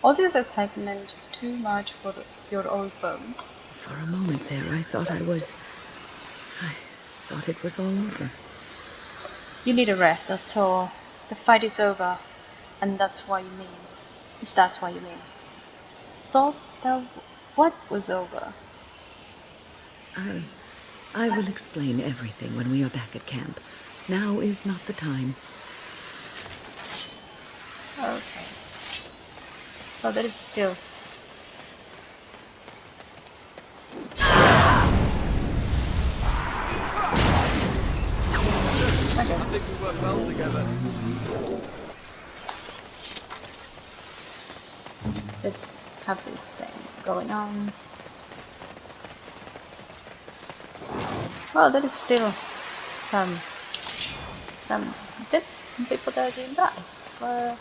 All this excitement too much for your old bones. For a moment there, I thought it was all over. You need a rest, that's all. The fight is over, and that's what you mean. If that's what you mean. Thought that what was over? I will explain everything when we are back at camp. Now is not the time. Okay. Well, there is still. Okay. I think we work well together. Let's have this thing going on. Well, there is still some people that didn't die. Well,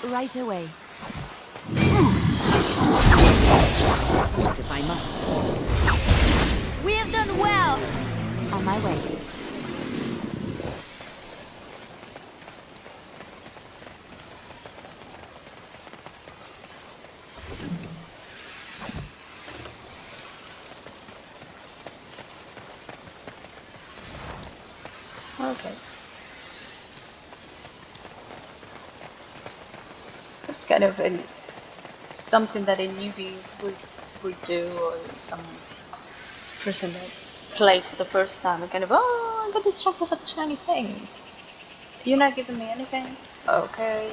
Right away. If I must. We have done well! On my way. okay. It's kind of something that a newbie would do, or some person that play for the first time and kind of, oh, I got distracted with shiny things. You're not giving me anything? Okay.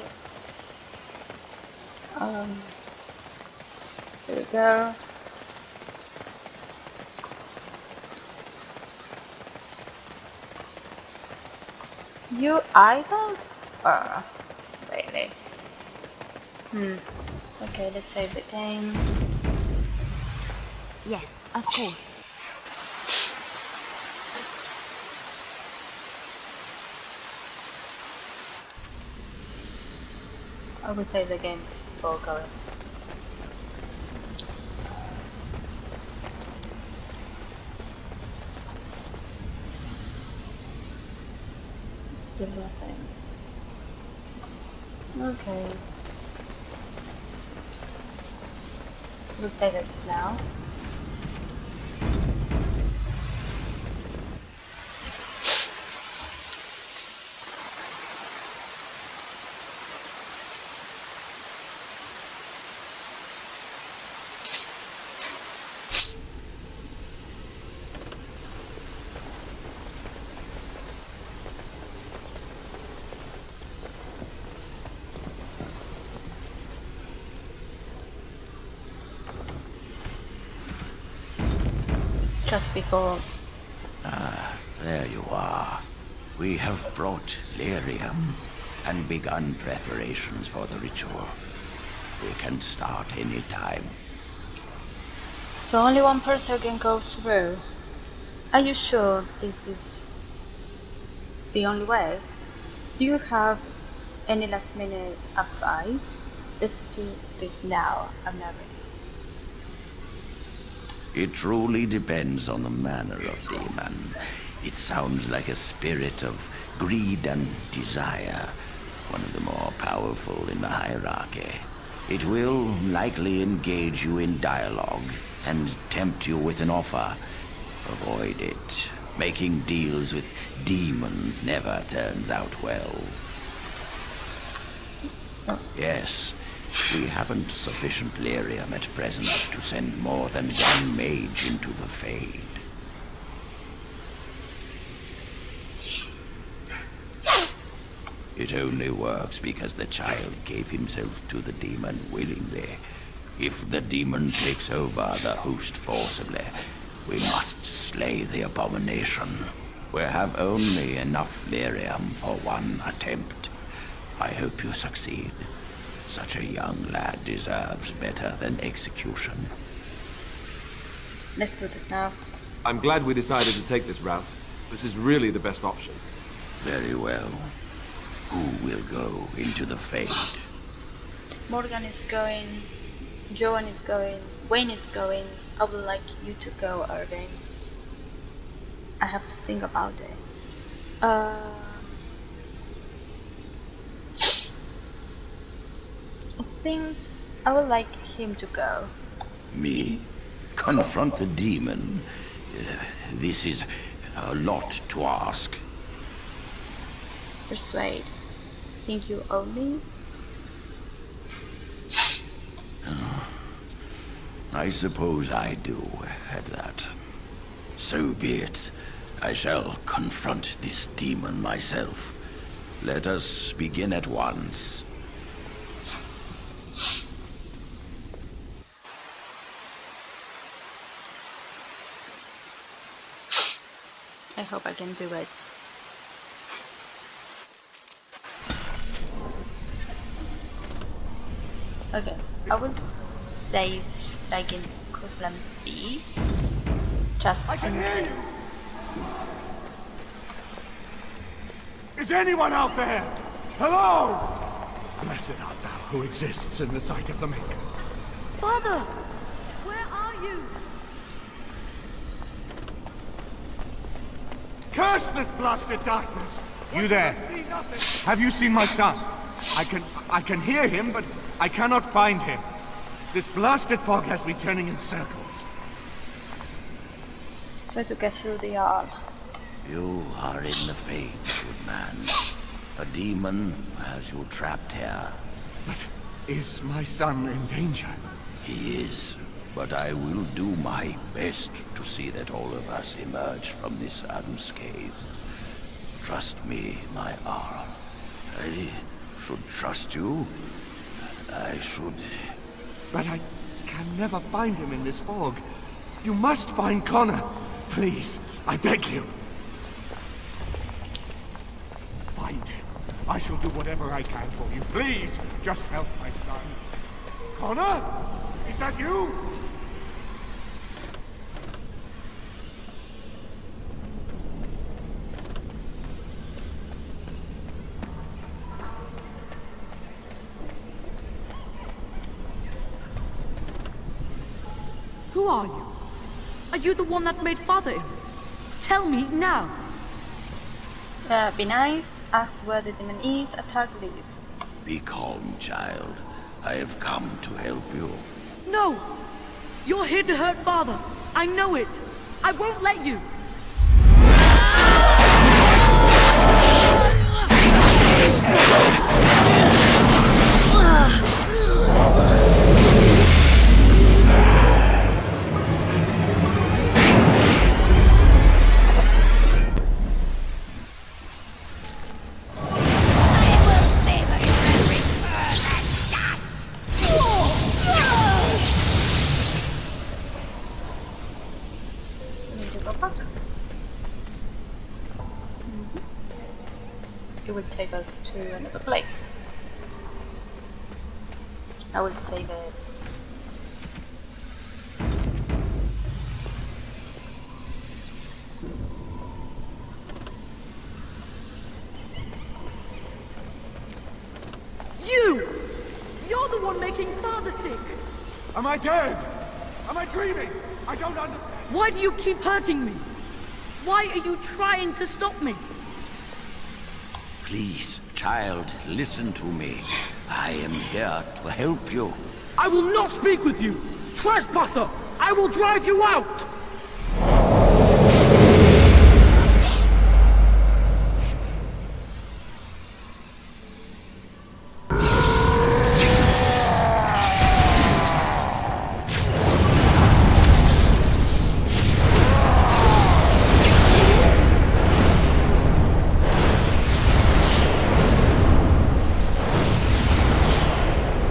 Here we go. You idle? Really? Okay, let's save the game. Yes, of course. I will save the game before going. Still nothing. Okay. We'll save it now. Just before. Ah, there you are. We have brought lyrium and begun preparations for the ritual. We can start any time. So only one person can go through. Are you sure this is the only way? Do you have any last minute advice? Let's do this now. I'm not ready. It truly depends on the manner of demon. It sounds like a spirit of greed and desire, one of the more powerful in the hierarchy. It will likely engage you in dialogue and tempt you with an offer. Avoid it. Making deals with demons never turns out well. Yes. We haven't sufficient lyrium at present to send more than one mage into the Fade. It only works because the child gave himself to the demon willingly. If the demon takes over the host forcibly, we must slay the abomination. We have only enough lyrium for one attempt. I hope you succeed. Such a young lad deserves better than execution. Let's do this now. I'm glad we decided to take this route. This is really the best option. Very well. Who will go into the Fade? Morgan is going, Joan is going, Wayne is going. I would like you to go, Irving. I have to think about it. I think I would like him to go. Me? Confront the demon? This is a lot to ask. Persuade. Think you owe me? I suppose I do, at that. So be it. I shall confront this demon myself. Let us begin at once. I hope I can do it. Okay, I will save like in Kuslan B, just in case. Is anyone out there? Hello? Blessed art thou who exists in the sight of the Maker. Father! Where are you? Curse this blasted darkness! You there? Have you seen my son? I can hear him, but I cannot find him. This blasted fog has me turning in circles. Try to get through the yard. You are in the Fade, good man. A demon has you trapped here. But is my son in danger? He is, but I will do my best to see that all of us emerge from this unscathed. Trust me, my Arl. I should trust you. I should... But I can never find him in this fog. You must find Connor. Please, I beg you. Find him. I shall do whatever I can for you. Please, just help my son. Connor? Is that you? Who are you? Are you the one that made Father ill? Tell me now. Be nice, ask where the demon is, attack, leave. Be calm, child. I have come to help you. No! You're here to hurt Father. I know it. I won't let you. Need to go back. It will take us to another place. I will save it. You! You're the one making Father sick! Am I dead? Am I dreaming? I don't understand. Why do you keep hurting me? Why are you trying to stop me? Please, child, listen to me. I am here to help you. I will not speak with you! Trespasser! I will drive you out!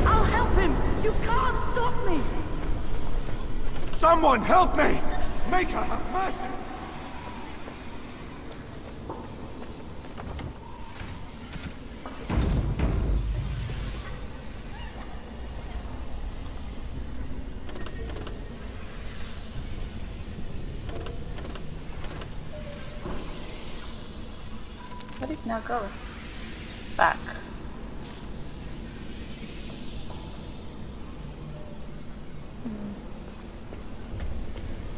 I'll help him! You can't stop me! Someone help me! Make her have mercy! What is now going? back.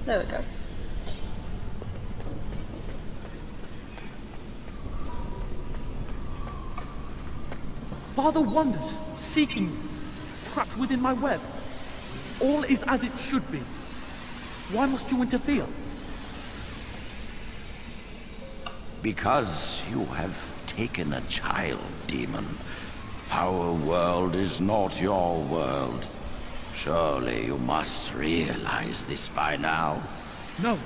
There we go. Father wanders, seeking you, trapped within my web. All is as it should be. Why must you interfere? Because you have taken a child, demon. Our world is not your world. Surely you must realize this by now. No.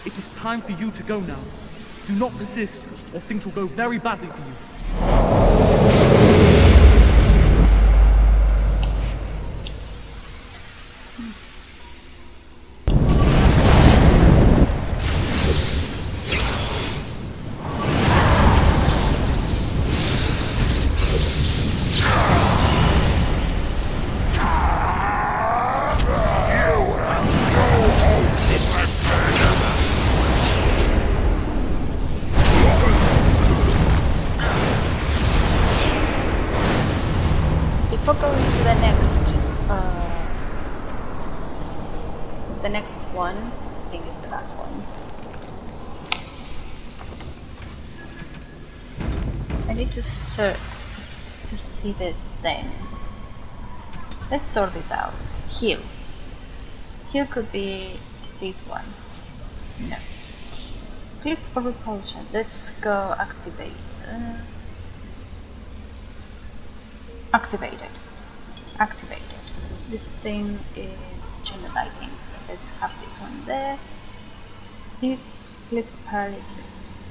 It is time for you to go now. Do not persist, or things will go very badly for you. Before going to the next one, I think is the last one. I need to search to see this thing. Let's sort this out. Heal. Heal could be this one. No. Click for repulsion. Let's go activate. Activated. Activated. This thing is generating. Let's have this one there. This click paralysis.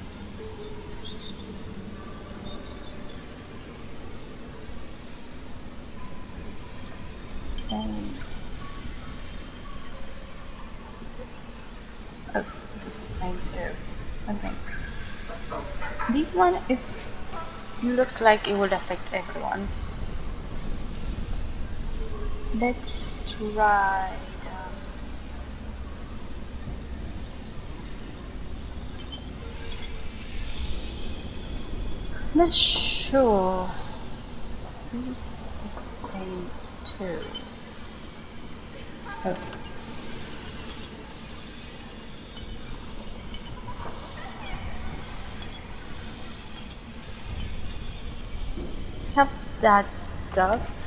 Oh, this is sustained too. Okay. This one looks like it would affect everyone. Let's try not sure. This is sustained too. Oh. Let's have that stuff.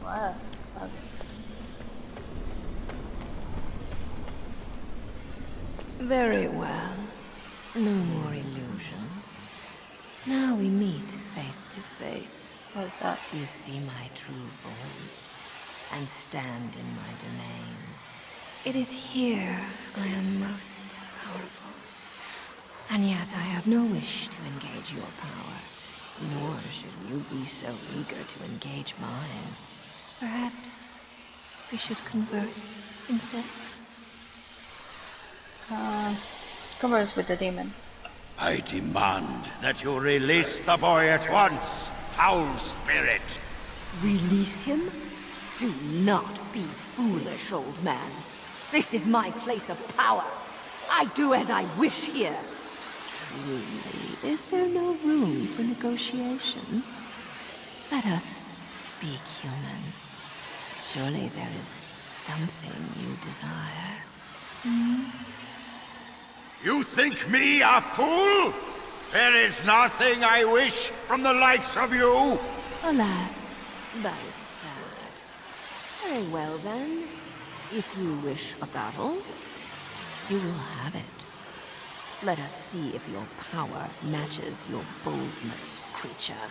Wow. Okay. Very well. No more illusions. Now we meet face to face. What's that? You see my true form and stand in my domain. It is here I am most powerful. And yet I have no wish to engage your power, nor should you be so eager to engage mine. Perhaps we should converse instead? Converse with the demon. I demand that you release the boy at once, foul spirit. Release him? Do not be foolish, old man. This is my place of power. I do as I wish here. Truly, is there no room for negotiation? Let us speak human. Surely there is something you desire. You think me a fool? There is nothing I wish from the likes of you. Alas, that is sad. Very well then. If you wish a battle, you will have it. Let us see if your power matches your boldness, creature.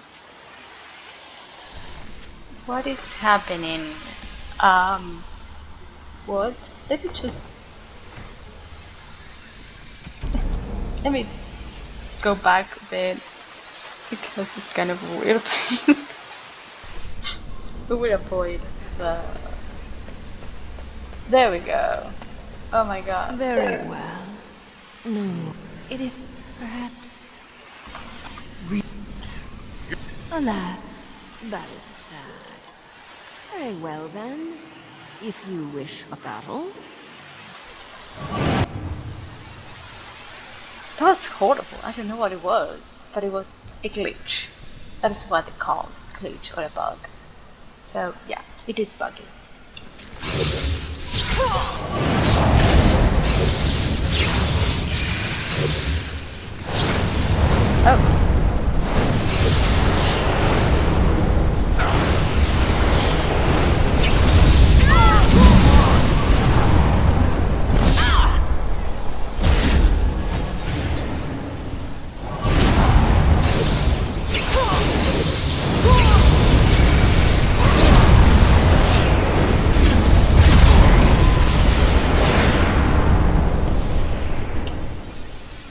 What is happening? What? Let me go back a bit because it's kind of a weird thing. We will avoid the. There we go. Oh my god. Very well. No more. It is perhaps. Alas, that is sad. Very well, then. If you wish a battle. That was horrible. I don't know what it was, but it was a glitch. That is what it calls a glitch or a bug. So yeah, it is buggy. Oh.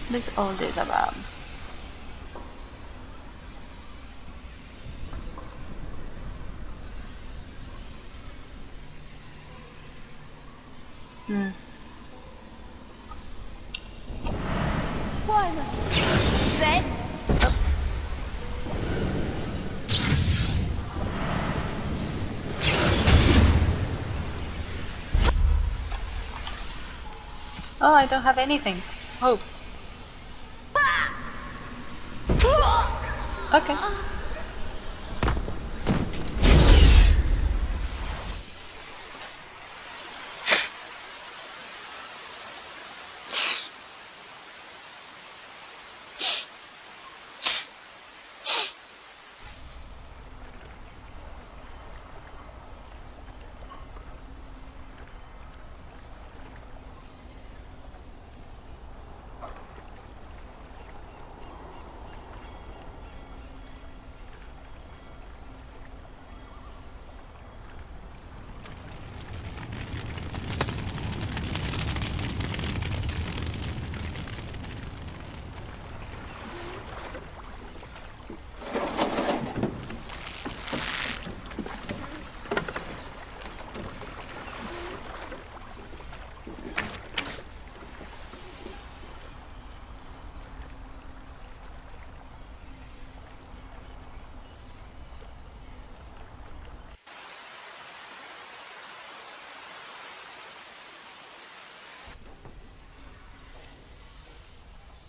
What is all this about? Why must you do this? Oh, I don't have anything. Oh. Okay.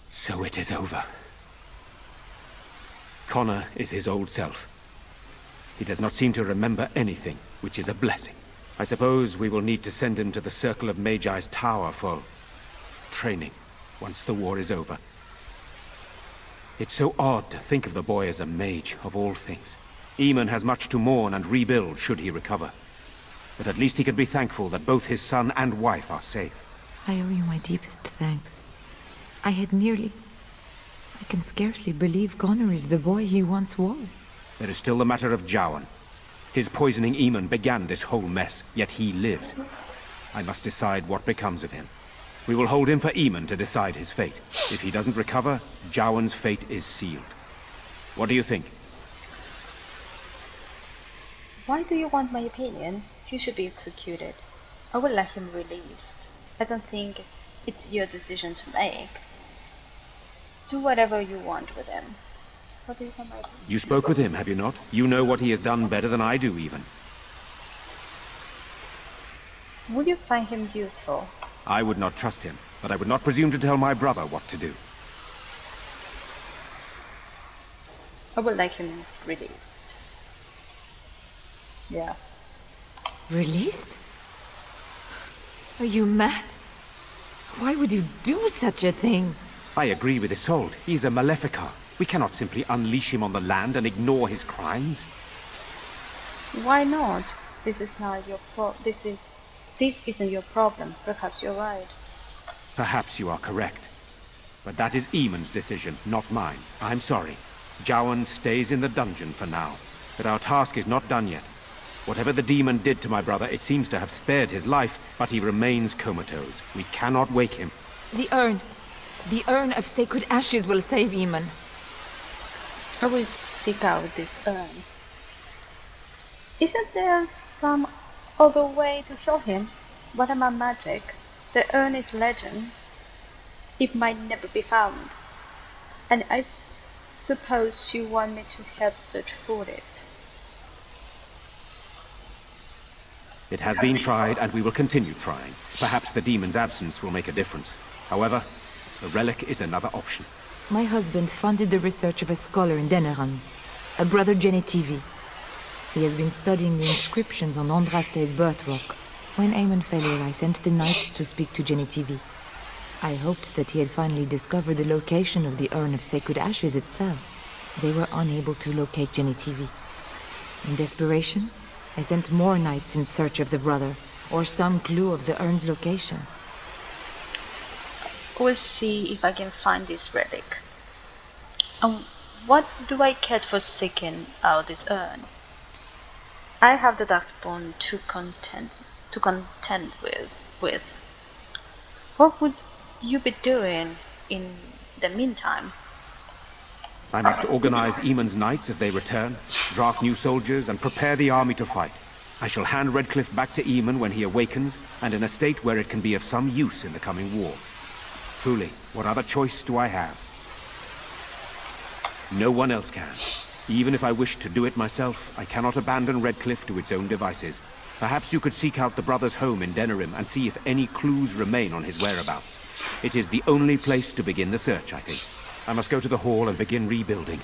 So it is over. Connor is his old self. He does not seem to remember anything, which is a blessing. I suppose we will need to send him to the Circle of Magi's tower for training, once the war is over. It's so odd to think of the boy as a mage, of all things. Eamon has much to mourn and rebuild should he recover. But at least he can be thankful that both his son and wife are safe. I owe you my deepest thanks. I can scarcely believe Connor is the boy he once was. There is still the matter of Jowan. His poisoning Eamon began this whole mess, yet he lives. I must decide what becomes of him. We will hold him for Eamon to decide his fate. If he doesn't recover, Jowan's fate is sealed. What do you think? Why do you want my opinion? He should be executed. I would like him released. I don't think it's your decision to make. Do whatever you want with him. What do you want my opinion? You spoke with him, have you not? You know what he has done better than I do, even. Would you find him useful? I would not trust him, but I would not presume to tell my brother what to do. I would like him released. Yeah. Released? Are you mad? Why would you do such a thing? I agree with Isolde. He's a Maleficar. We cannot simply unleash him on the land and ignore his crimes. Why not? This is not your This isn't your problem. Perhaps you're right. Perhaps you are correct. But that is Eamon's decision, not mine. I'm sorry. Jowan stays in the dungeon for now. But our task is not done yet. Whatever the demon did to my brother, it seems to have spared his life, but he remains comatose. We cannot wake him. The urn. The urn of sacred ashes will save Eamon. I will seek out this urn. Isn't there some other way to heal him? What about magic? The urn is legend. It might never be found. And I suppose you want me to help search for it. It has been tried, and we will continue trying. Perhaps the demon's absence will make a difference. However, the relic is another option. My husband funded the research of a scholar in Denerim, a brother Genetivi. He has been studying the inscriptions on Andraste's birth rock. When Aemon fell ill, I sent the knights to speak to Genetivi. I hoped that he had finally discovered the location of the Urn of Sacred Ashes itself. They were unable to locate Genetivi. In desperation, I sent more knights in search of the brother, or some clue of the urn's location. We'll see if I can find this relic. What do I get for seeking out this urn? I have the Darkspawn to contend with. What would you be doing in the meantime? I must organize Aemon's knights as they return, draft new soldiers, and prepare the army to fight. I shall hand Redcliffe back to Aemon when he awakens, and in a state where it can be of some use in the coming war. Truly, what other choice do I have? No one else can. Even if I wished to do it myself, I cannot abandon Redcliffe to its own devices. Perhaps you could seek out the brother's home in Denerim and see if any clues remain on his whereabouts. It is the only place to begin the search, I think. I must go to the hall and begin rebuilding.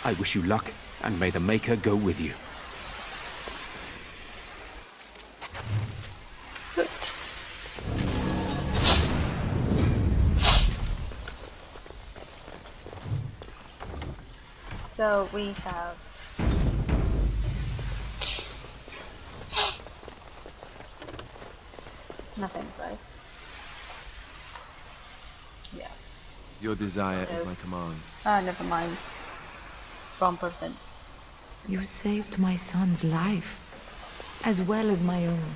I wish you luck, and may the Maker go with you. Good. So we have it's nothing, right? Yeah. Your desire is my command. Ah, never mind. Wrong person. You saved my son's life, as well as my own.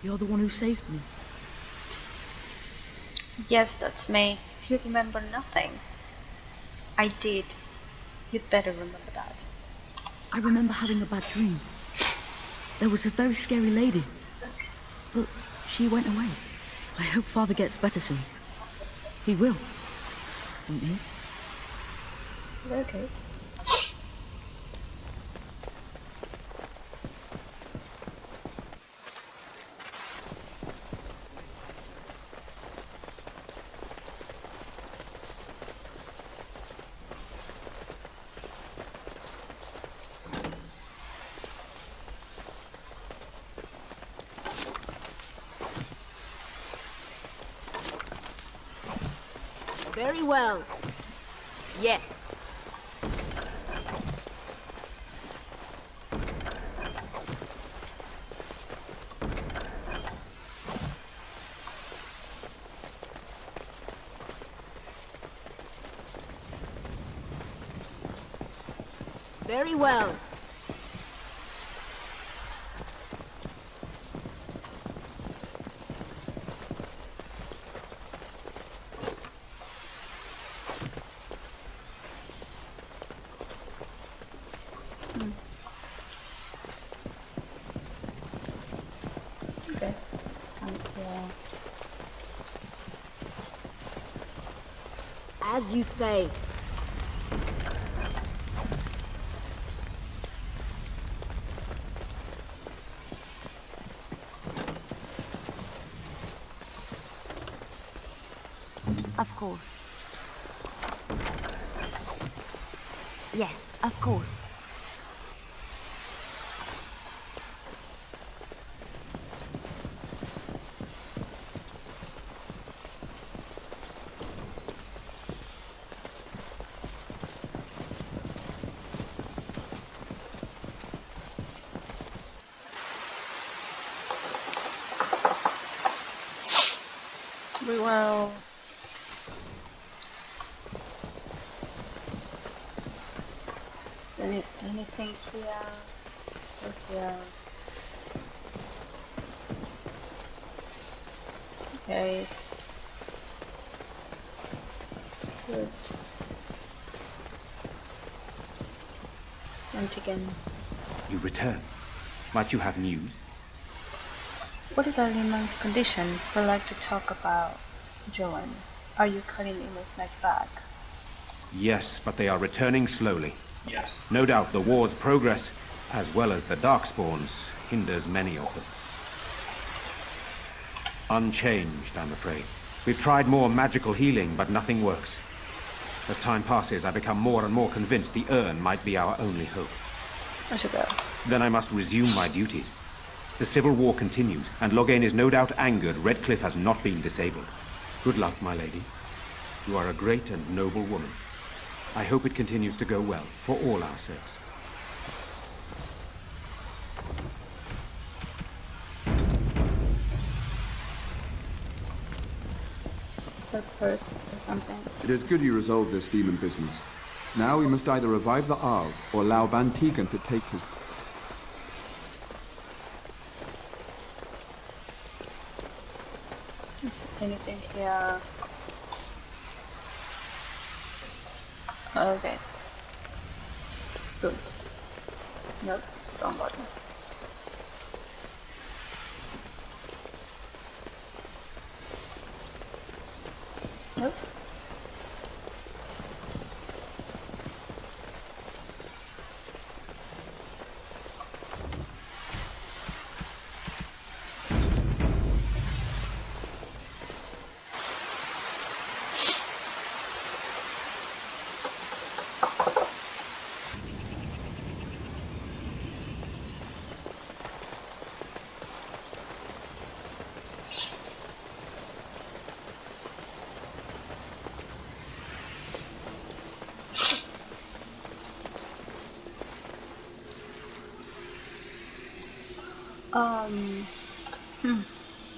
You're the one who saved me. Yes, that's me. Do you remember nothing? I did. You'd better remember that. I remember having a bad dream. There was a very scary lady, but she went away. I hope Father gets better soon. He will, won't he? Okay. Very well. Yes. Very well. Okay. As you say. Of course. Yes, of course. We will. Anything here? Here. Okay. It's good. And again. You return. Might you have news? What is Aliman's condition? We'd like to talk about Joan. Are you carrying Emo's neck back? Yes, but they are returning slowly. Yes. No doubt the war's progress, as well as the Darkspawns, hinders many of them. Unchanged, I'm afraid. We've tried more magical healing, but nothing works. As time passes, I become more and more convinced the urn might be our only hope. I should go. Then I must resume my duties. The civil war continues, and Loghain is no doubt angered Redcliffe has not been disabled. Good luck, my lady. You are a great and noble woman. I hope it continues to go well, for all our sakes. Hurt or something. It is good you resolved this demon business. Now we must either revive the Arl or allow Van Tegan to take him. Is there anything here? Okay. Good. Nope, wrong button. Nope.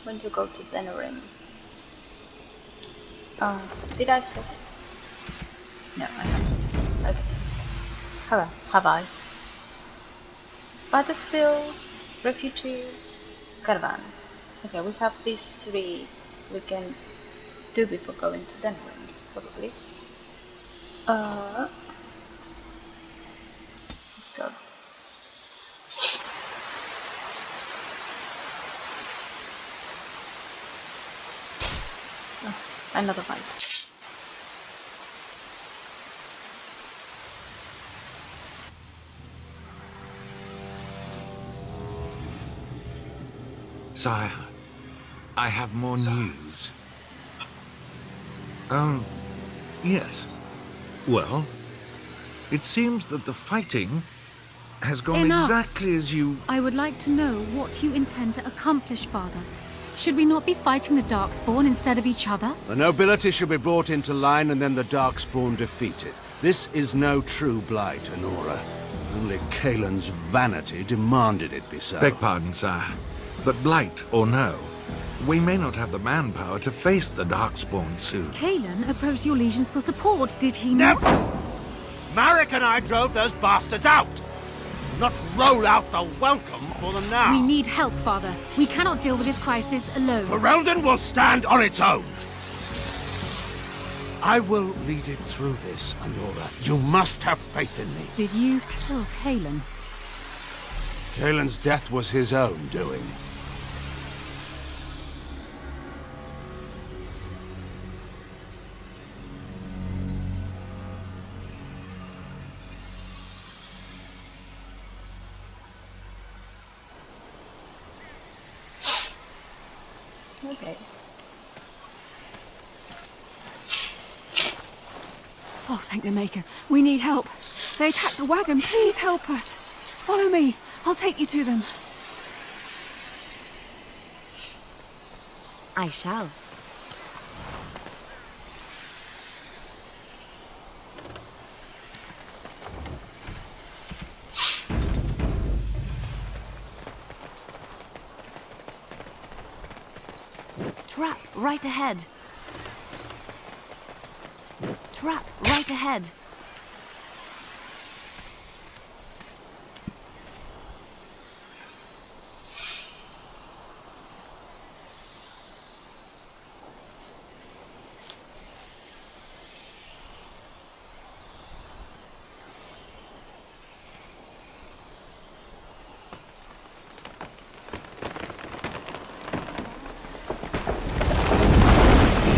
When to go to Denerim? Did I say? No, I haven't. Okay. Have I? Battlefield, refugees, caravan. Okay, we have these three we can do before going to Denerim, probably. Let's go. Another fight. Sire, I have more news. Yes. Well, it seems that the fighting has gone Enough. exactly as you... I would like to know what you intend to accomplish, Father. Should we not be fighting the Darkspawn instead of each other? The nobility should be brought into line and then the Darkspawn defeated. This is no true blight, Anora. Only Kaelin's vanity demanded it be so. Beg pardon, sire. But blight or no, we may not have the manpower to face the Darkspawn soon. Kaelin approached your legions for support, did he not? Never! Marek and I drove those bastards out! Not roll out the welcome for them now! We need help, Father. We cannot deal with this crisis alone. Ferelden will stand on its own! I will lead it through this, Anora. You must have faith in me. Did you kill Kaelin? Kaelin's death was his own doing. Okay. Oh, thank the Maker. We need help. They attacked the wagon. Please help us. Follow me. I'll take you to them. I shall. Trap right ahead. Trap right ahead.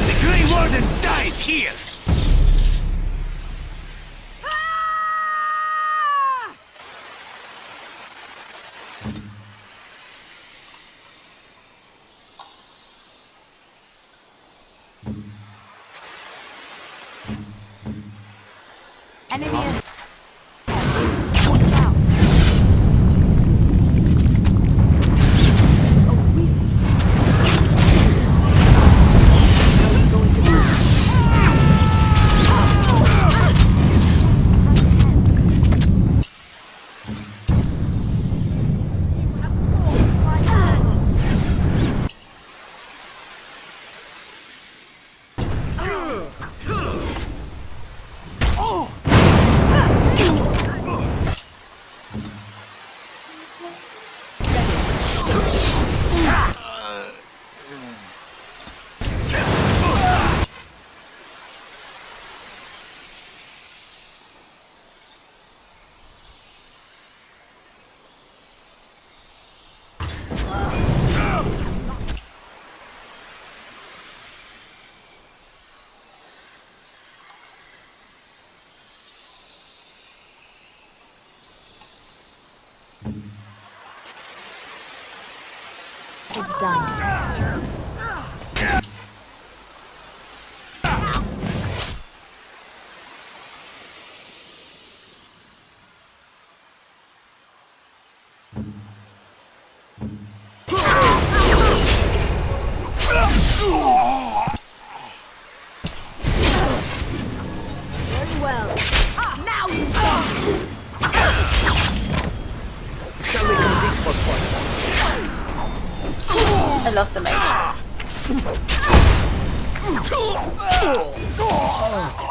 The Grey Warden died! Enemy ahead. It's done. Very well. Now you Shall we compete for points? I lost the mate.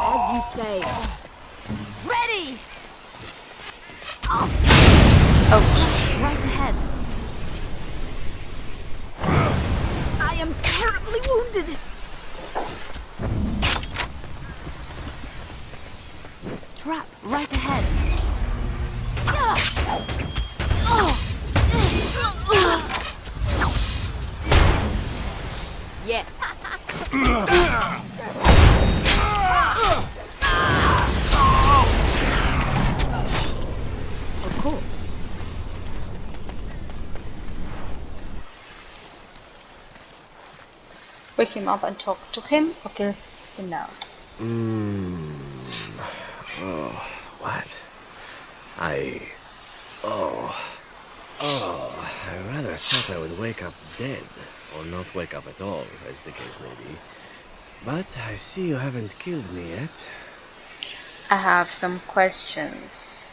As you say. Ready! Oh. Right ahead. I am terribly wounded. Trap right ahead. Yes. Of course. Wake him up and talk to him. Okay, enough. Oh, what? I rather thought I would wake up dead, or not wake up at all, as the case may be. But I see you haven't killed me yet. I have some questions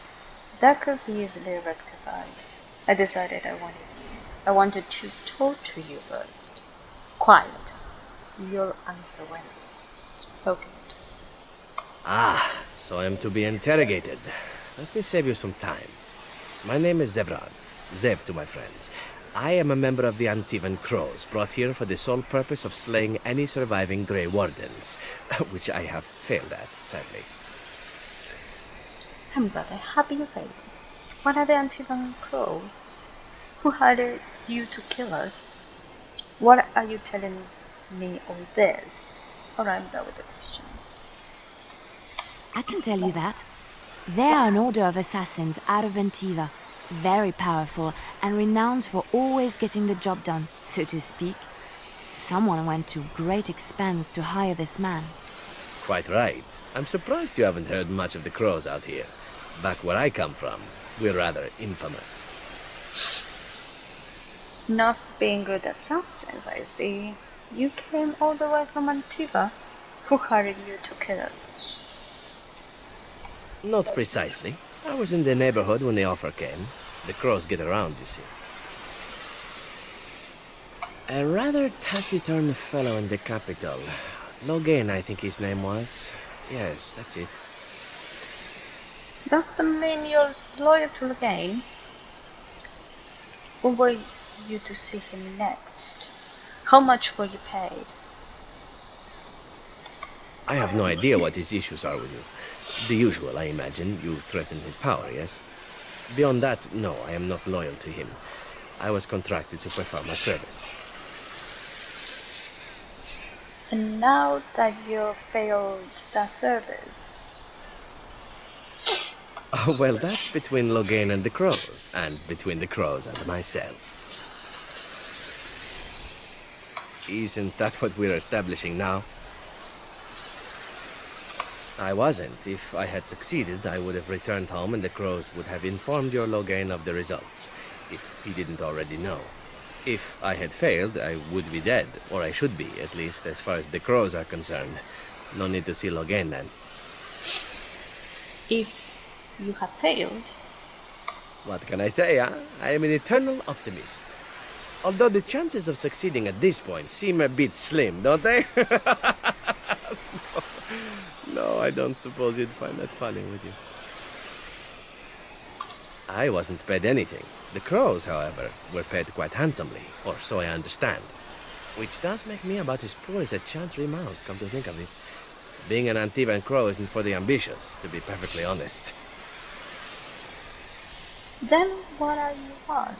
that could be easily rectified. I decided I wanted to torture you first. Quiet. You'll answer when spoken to. Ah, so I am to be interrogated. Let me save you some time. My name is Zevrad. Zev to my friends. I am a member of the Antivan Crows, brought here for the sole purpose of slaying any surviving Grey Wardens, which I have failed at, sadly. I'm rather happy you failed. What are the Antivan Crows? Who hired you to kill us? What are you telling me all this? Or I'm done with the questions. I can tell you that. They are an order of assassins out of Antiva. Very powerful and renowned for always getting the job done, so to speak. Someone went to great expense to hire this man. Quite right. I'm surprised you haven't heard much of the Crows out here. Back where I come from, we're rather infamous. Not being good assassins, I see. You came all the way from Antiva. Who hired you to kill us? Not precisely. I was in the neighborhood when the offer came. The Crows get around, you see. A rather taciturn fellow in the capital. Logain, I think his name was. Yes, that's it. Does that mean you're loyal to Logain? Or were you to see him next? How much were you paid? I have no idea what his issues are with you. The usual, I imagine. You threaten his power, yes? Beyond that, no, I am not loyal to him. I was contracted to perform a service. And now that you've failed that service... Well, that's between Logain and the Crows, and between the Crows and myself. Isn't that what we're establishing now? I wasn't. If I had succeeded, I would have returned home and the crows would have informed your Loghain of the results, if he didn't already know. If I had failed, I would be dead, or I should be, at least as far as the crows are concerned. No need to see Loghain then. If you had failed... What can I say, huh? I am an eternal optimist. Although the chances of succeeding at this point seem a bit slim, don't they? No, I don't suppose you'd find that funny, would you? I wasn't paid anything. The crows, however, were paid quite handsomely, or so I understand. Which does make me about as poor as a chantry mouse, come to think of it. Being an Antivan crow isn't for the ambitious, to be perfectly honest. Then what are you on?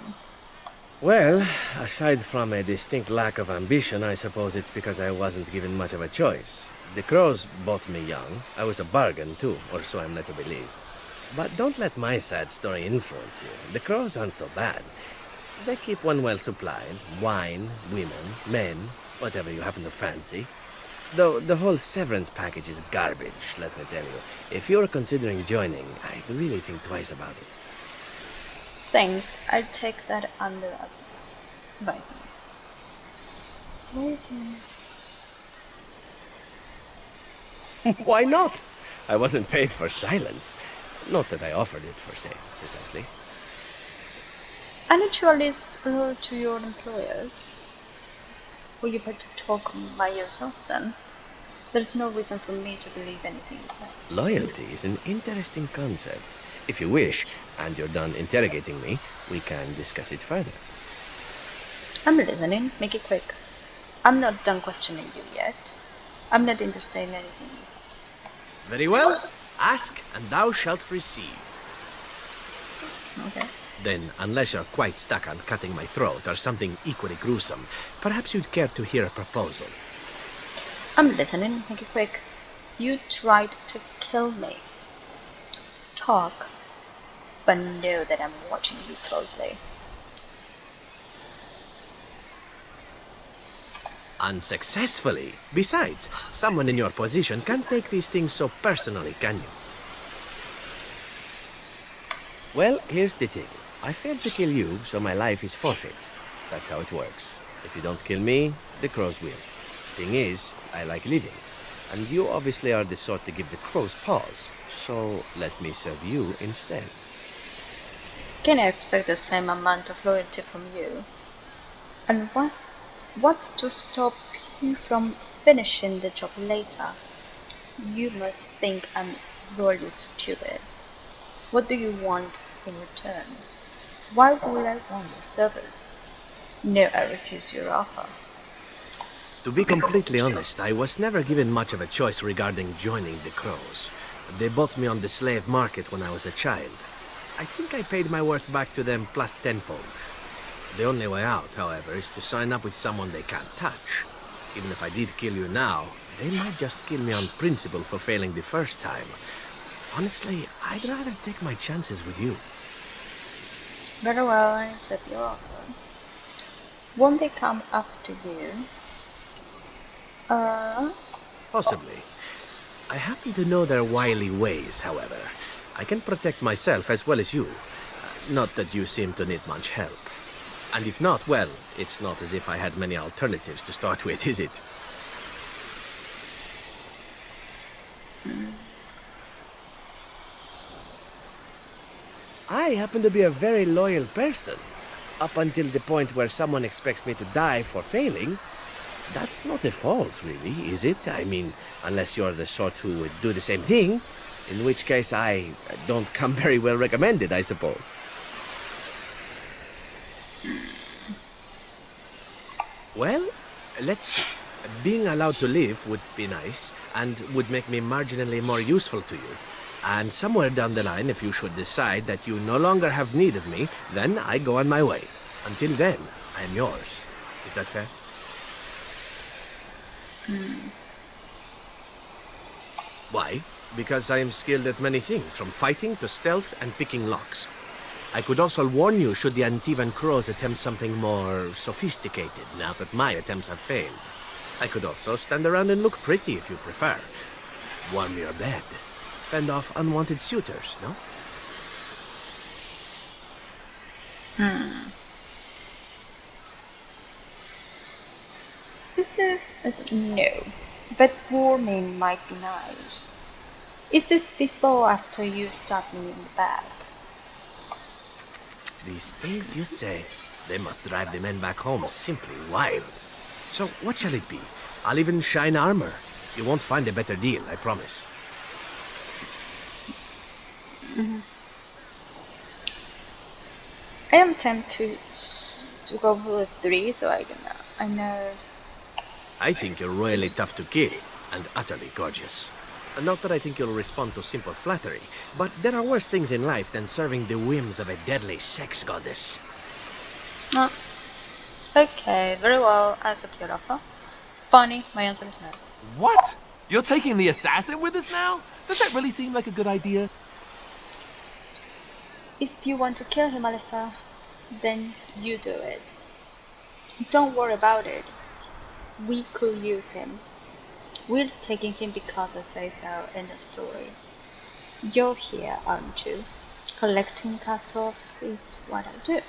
Well, aside from a distinct lack of ambition, I suppose it's because I wasn't given much of a choice. The crows bought me young. I was a bargain, too, or so I'm led to believe. But don't let my sad story influence you. The crows aren't so bad. They keep one well supplied. Wine, women, men, whatever you happen to fancy. Though the whole severance package is garbage, let me tell you. If you're considering joining, I'd really think twice about it. Thanks, I'll take that under advisement. Waiting. Why not? I wasn't paid for silence. Not that I offered it for say, precisely. I need your list to your employers. Will you better talk by yourself then? There's no reason for me to believe anything you say. Loyalty is an interesting concept. If you wish, and you're done interrogating me, we can discuss it further. I'm listening. Make it quick. I'm not done questioning you yet. I'm not interested in anything you have to say. Very well. Ask, and thou shalt receive. Okay. Then, unless you're quite stuck on cutting my throat or something equally gruesome, perhaps you'd care to hear a proposal. I'm listening. Make it quick. You tried to kill me. Talk, but know that I'm watching you closely. Unsuccessfully. Besides, someone in your position can't take these things so personally, can you? Well, here's the thing. I failed to kill you, so my life is forfeit. That's how it works. If you don't kill me, the crows will. Thing is, I like living. And you obviously are the sort to give the crows pause. So let me serve you instead. Can I expect the same amount of loyalty from you? And what's to stop you from finishing the job later? You must think I'm really stupid. What do you want in return? Why would I want your service? No, I refuse your offer. To be completely honest, I was never given much of a choice regarding joining the crows. They bought me on the slave market when I was a child. I think I paid my worth back to them plus tenfold. The only way out, however, is to sign up with someone they can't touch. Even if I did kill you now, they might just kill me on principle for failing the first time. Honestly, I'd rather take my chances with you. Very well, I accept your offer. Won't they come after you? Possibly. I happen to know their wily ways, however. I can protect myself as well as you. Not that you seem to need much help. And if not, well, it's not as if I had many alternatives to start with, is it? I happen to be a very loyal person. Up until the point where someone expects me to die for failing. That's not a fault, really, is it? I mean, unless you're the sort who would do the same thing, in which case I don't come very well recommended, I suppose. Well, let's see. Being allowed to live would be nice, and would make me marginally more useful to you. And somewhere down the line, if you should decide that you no longer have need of me, then I go on my way. Until then, I am yours. Is that fair? Why? Because I am skilled at many things, from fighting to stealth and picking locks. I could also warn you should the Antivan crows attempt something more sophisticated, now that my attempts have failed. I could also stand around and look pretty if you prefer. Warm your bed. Fend off unwanted suitors, no? No, but warming might be nice. Is this before or after you stab me in the back? These things you say, they must drive the men back home simply wild. So what shall it be? I'll even shine armor. You won't find a better deal, I promise. I am tempted to go for the 3, so I know. I think you're royally tough to kill, and utterly gorgeous. Not that I think you'll respond to simple flattery, but there are worse things in life than serving the whims of a deadly sex goddess. Oh. Okay, very well, I accept your offer. Funny, my answer is no. What? You're taking the assassin with us now? Does that really seem like a good idea? If you want to kill him, Alyssa, then you do it. Don't worry about it. We could use him. We're taking him because I say so, end of story. You're here, aren't you? Collecting cast-off is what I do.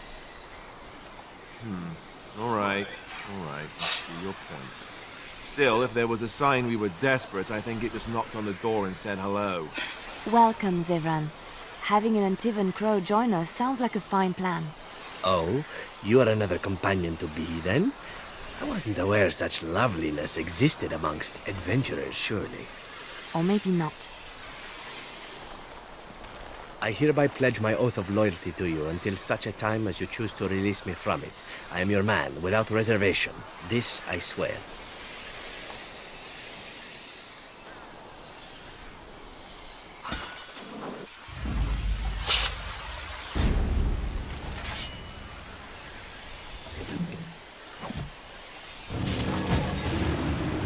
Alright. I see your point. Still, if there was a sign we were desperate, I think it just knocked on the door and said hello. Welcome, Zevran. Having an Antivan Crow join us sounds like a fine plan. Oh, you are another companion to be, then? I wasn't aware such loveliness existed amongst adventurers, surely. Or maybe not. I hereby pledge my oath of loyalty to you until such a time as you choose to release me from it. I am your man, without reservation. This I swear.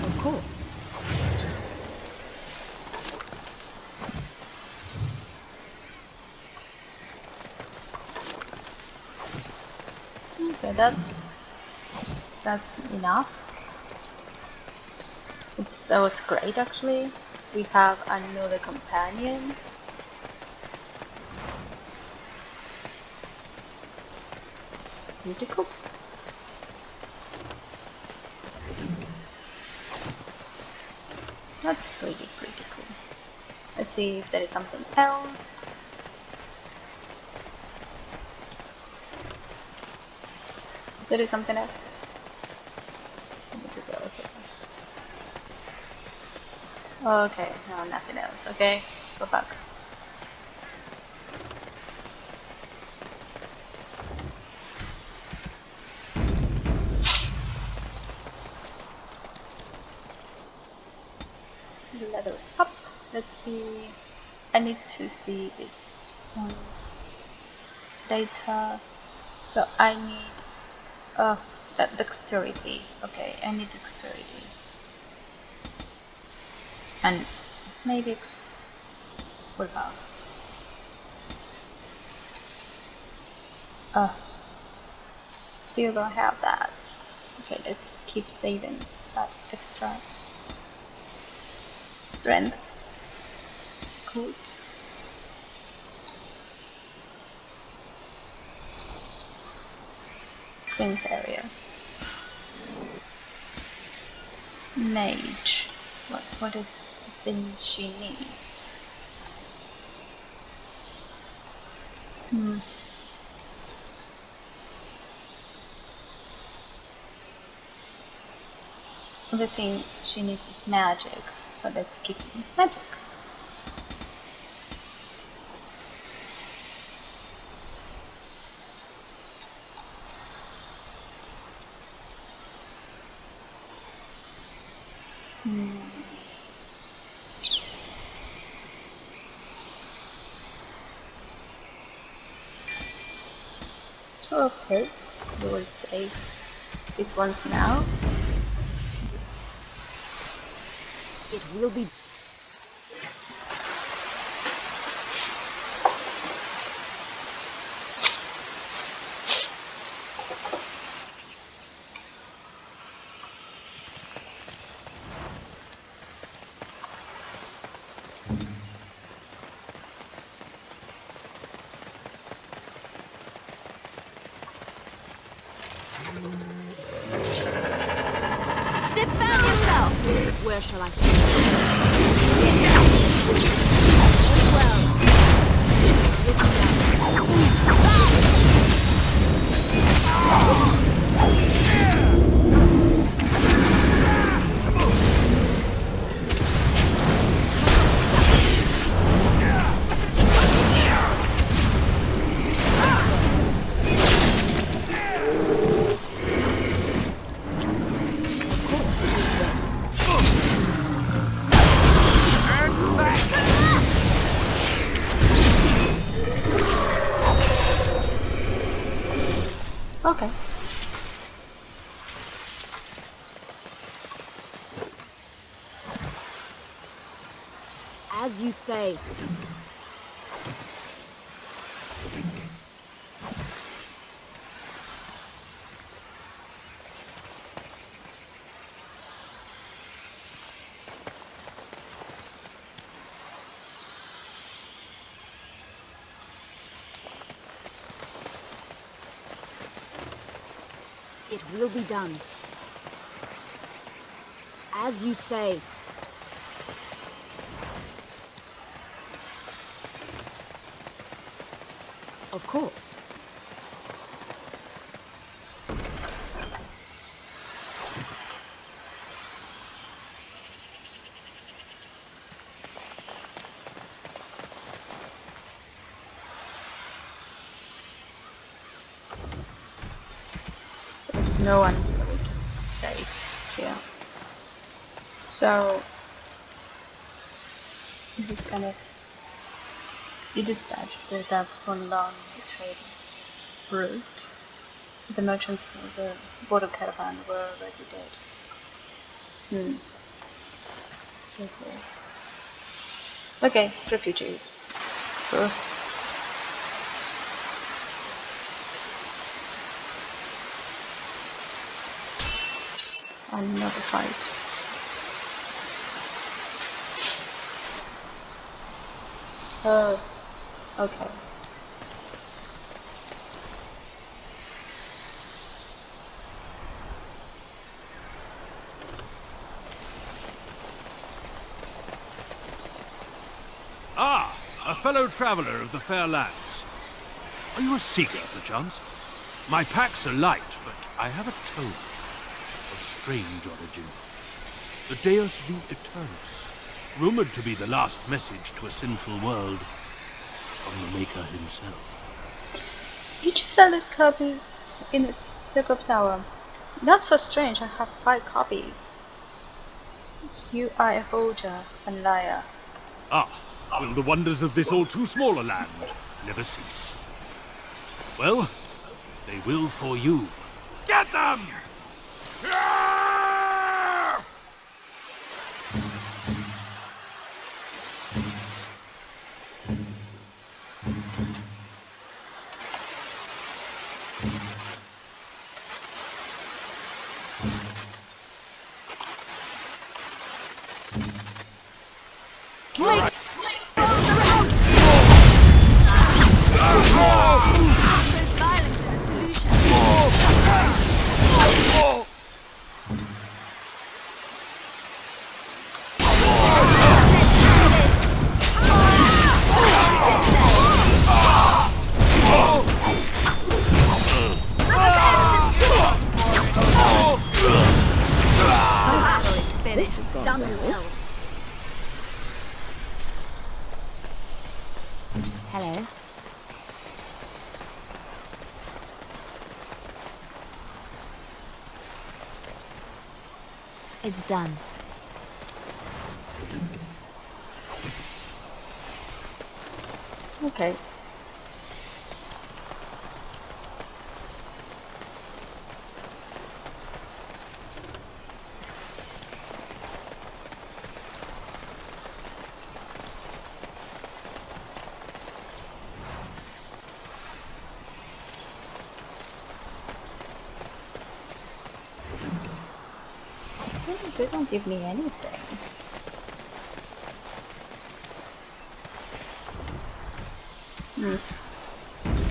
Of course. Okay, that's enough. That was great, actually. We have another companion. It's pretty cool. That's pretty cool. Let's see if there is something else. Is there something else? Let me just go here. Okay, no, nothing else. Okay, go back. Level up. Let's see. I need to see this one's data. So I need that dexterity. Okay, I need dexterity. And maybe what about? Still don't have that. Okay, let's keep saving that extra strength. Good. Cleanse area. Mage. What is the thing she needs? The thing she needs is magic, so let's keep magic. Okay, we will save this once now. It will be... Where shall I start? Okay. As you say. It will be done. As you say. Of course. There's no one really safe here. So this is kind of, you dispatched the Darkspawn along the trade route. The merchants of the border caravan were already dead. Okay, refugees. Ugh. Another fight. Oh, okay. Ah, a fellow traveler of the fair lands. Are you a seeker, perchance? My packs are light, but I have a tome of strange origin. The Deus Vu Eternus, rumored to be the last message to a sinful world from the Maker himself. Did you sell these copies in the Circle of Tower? Not so strange, I have 5 copies. You are a forger and liar. Ah, will the wonders of this all too small a land never cease? Well, they will for you. Get them! Hello. It's done. Okay. They don't give me anything.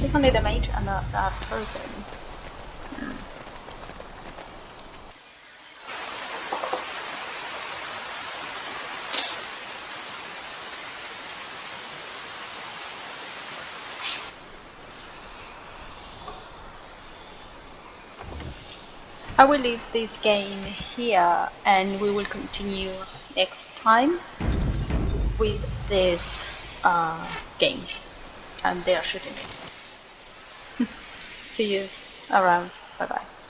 Just only the mage and that person. I will leave this game here and we will continue next time with this game, and they are shooting me. See you around. Bye bye.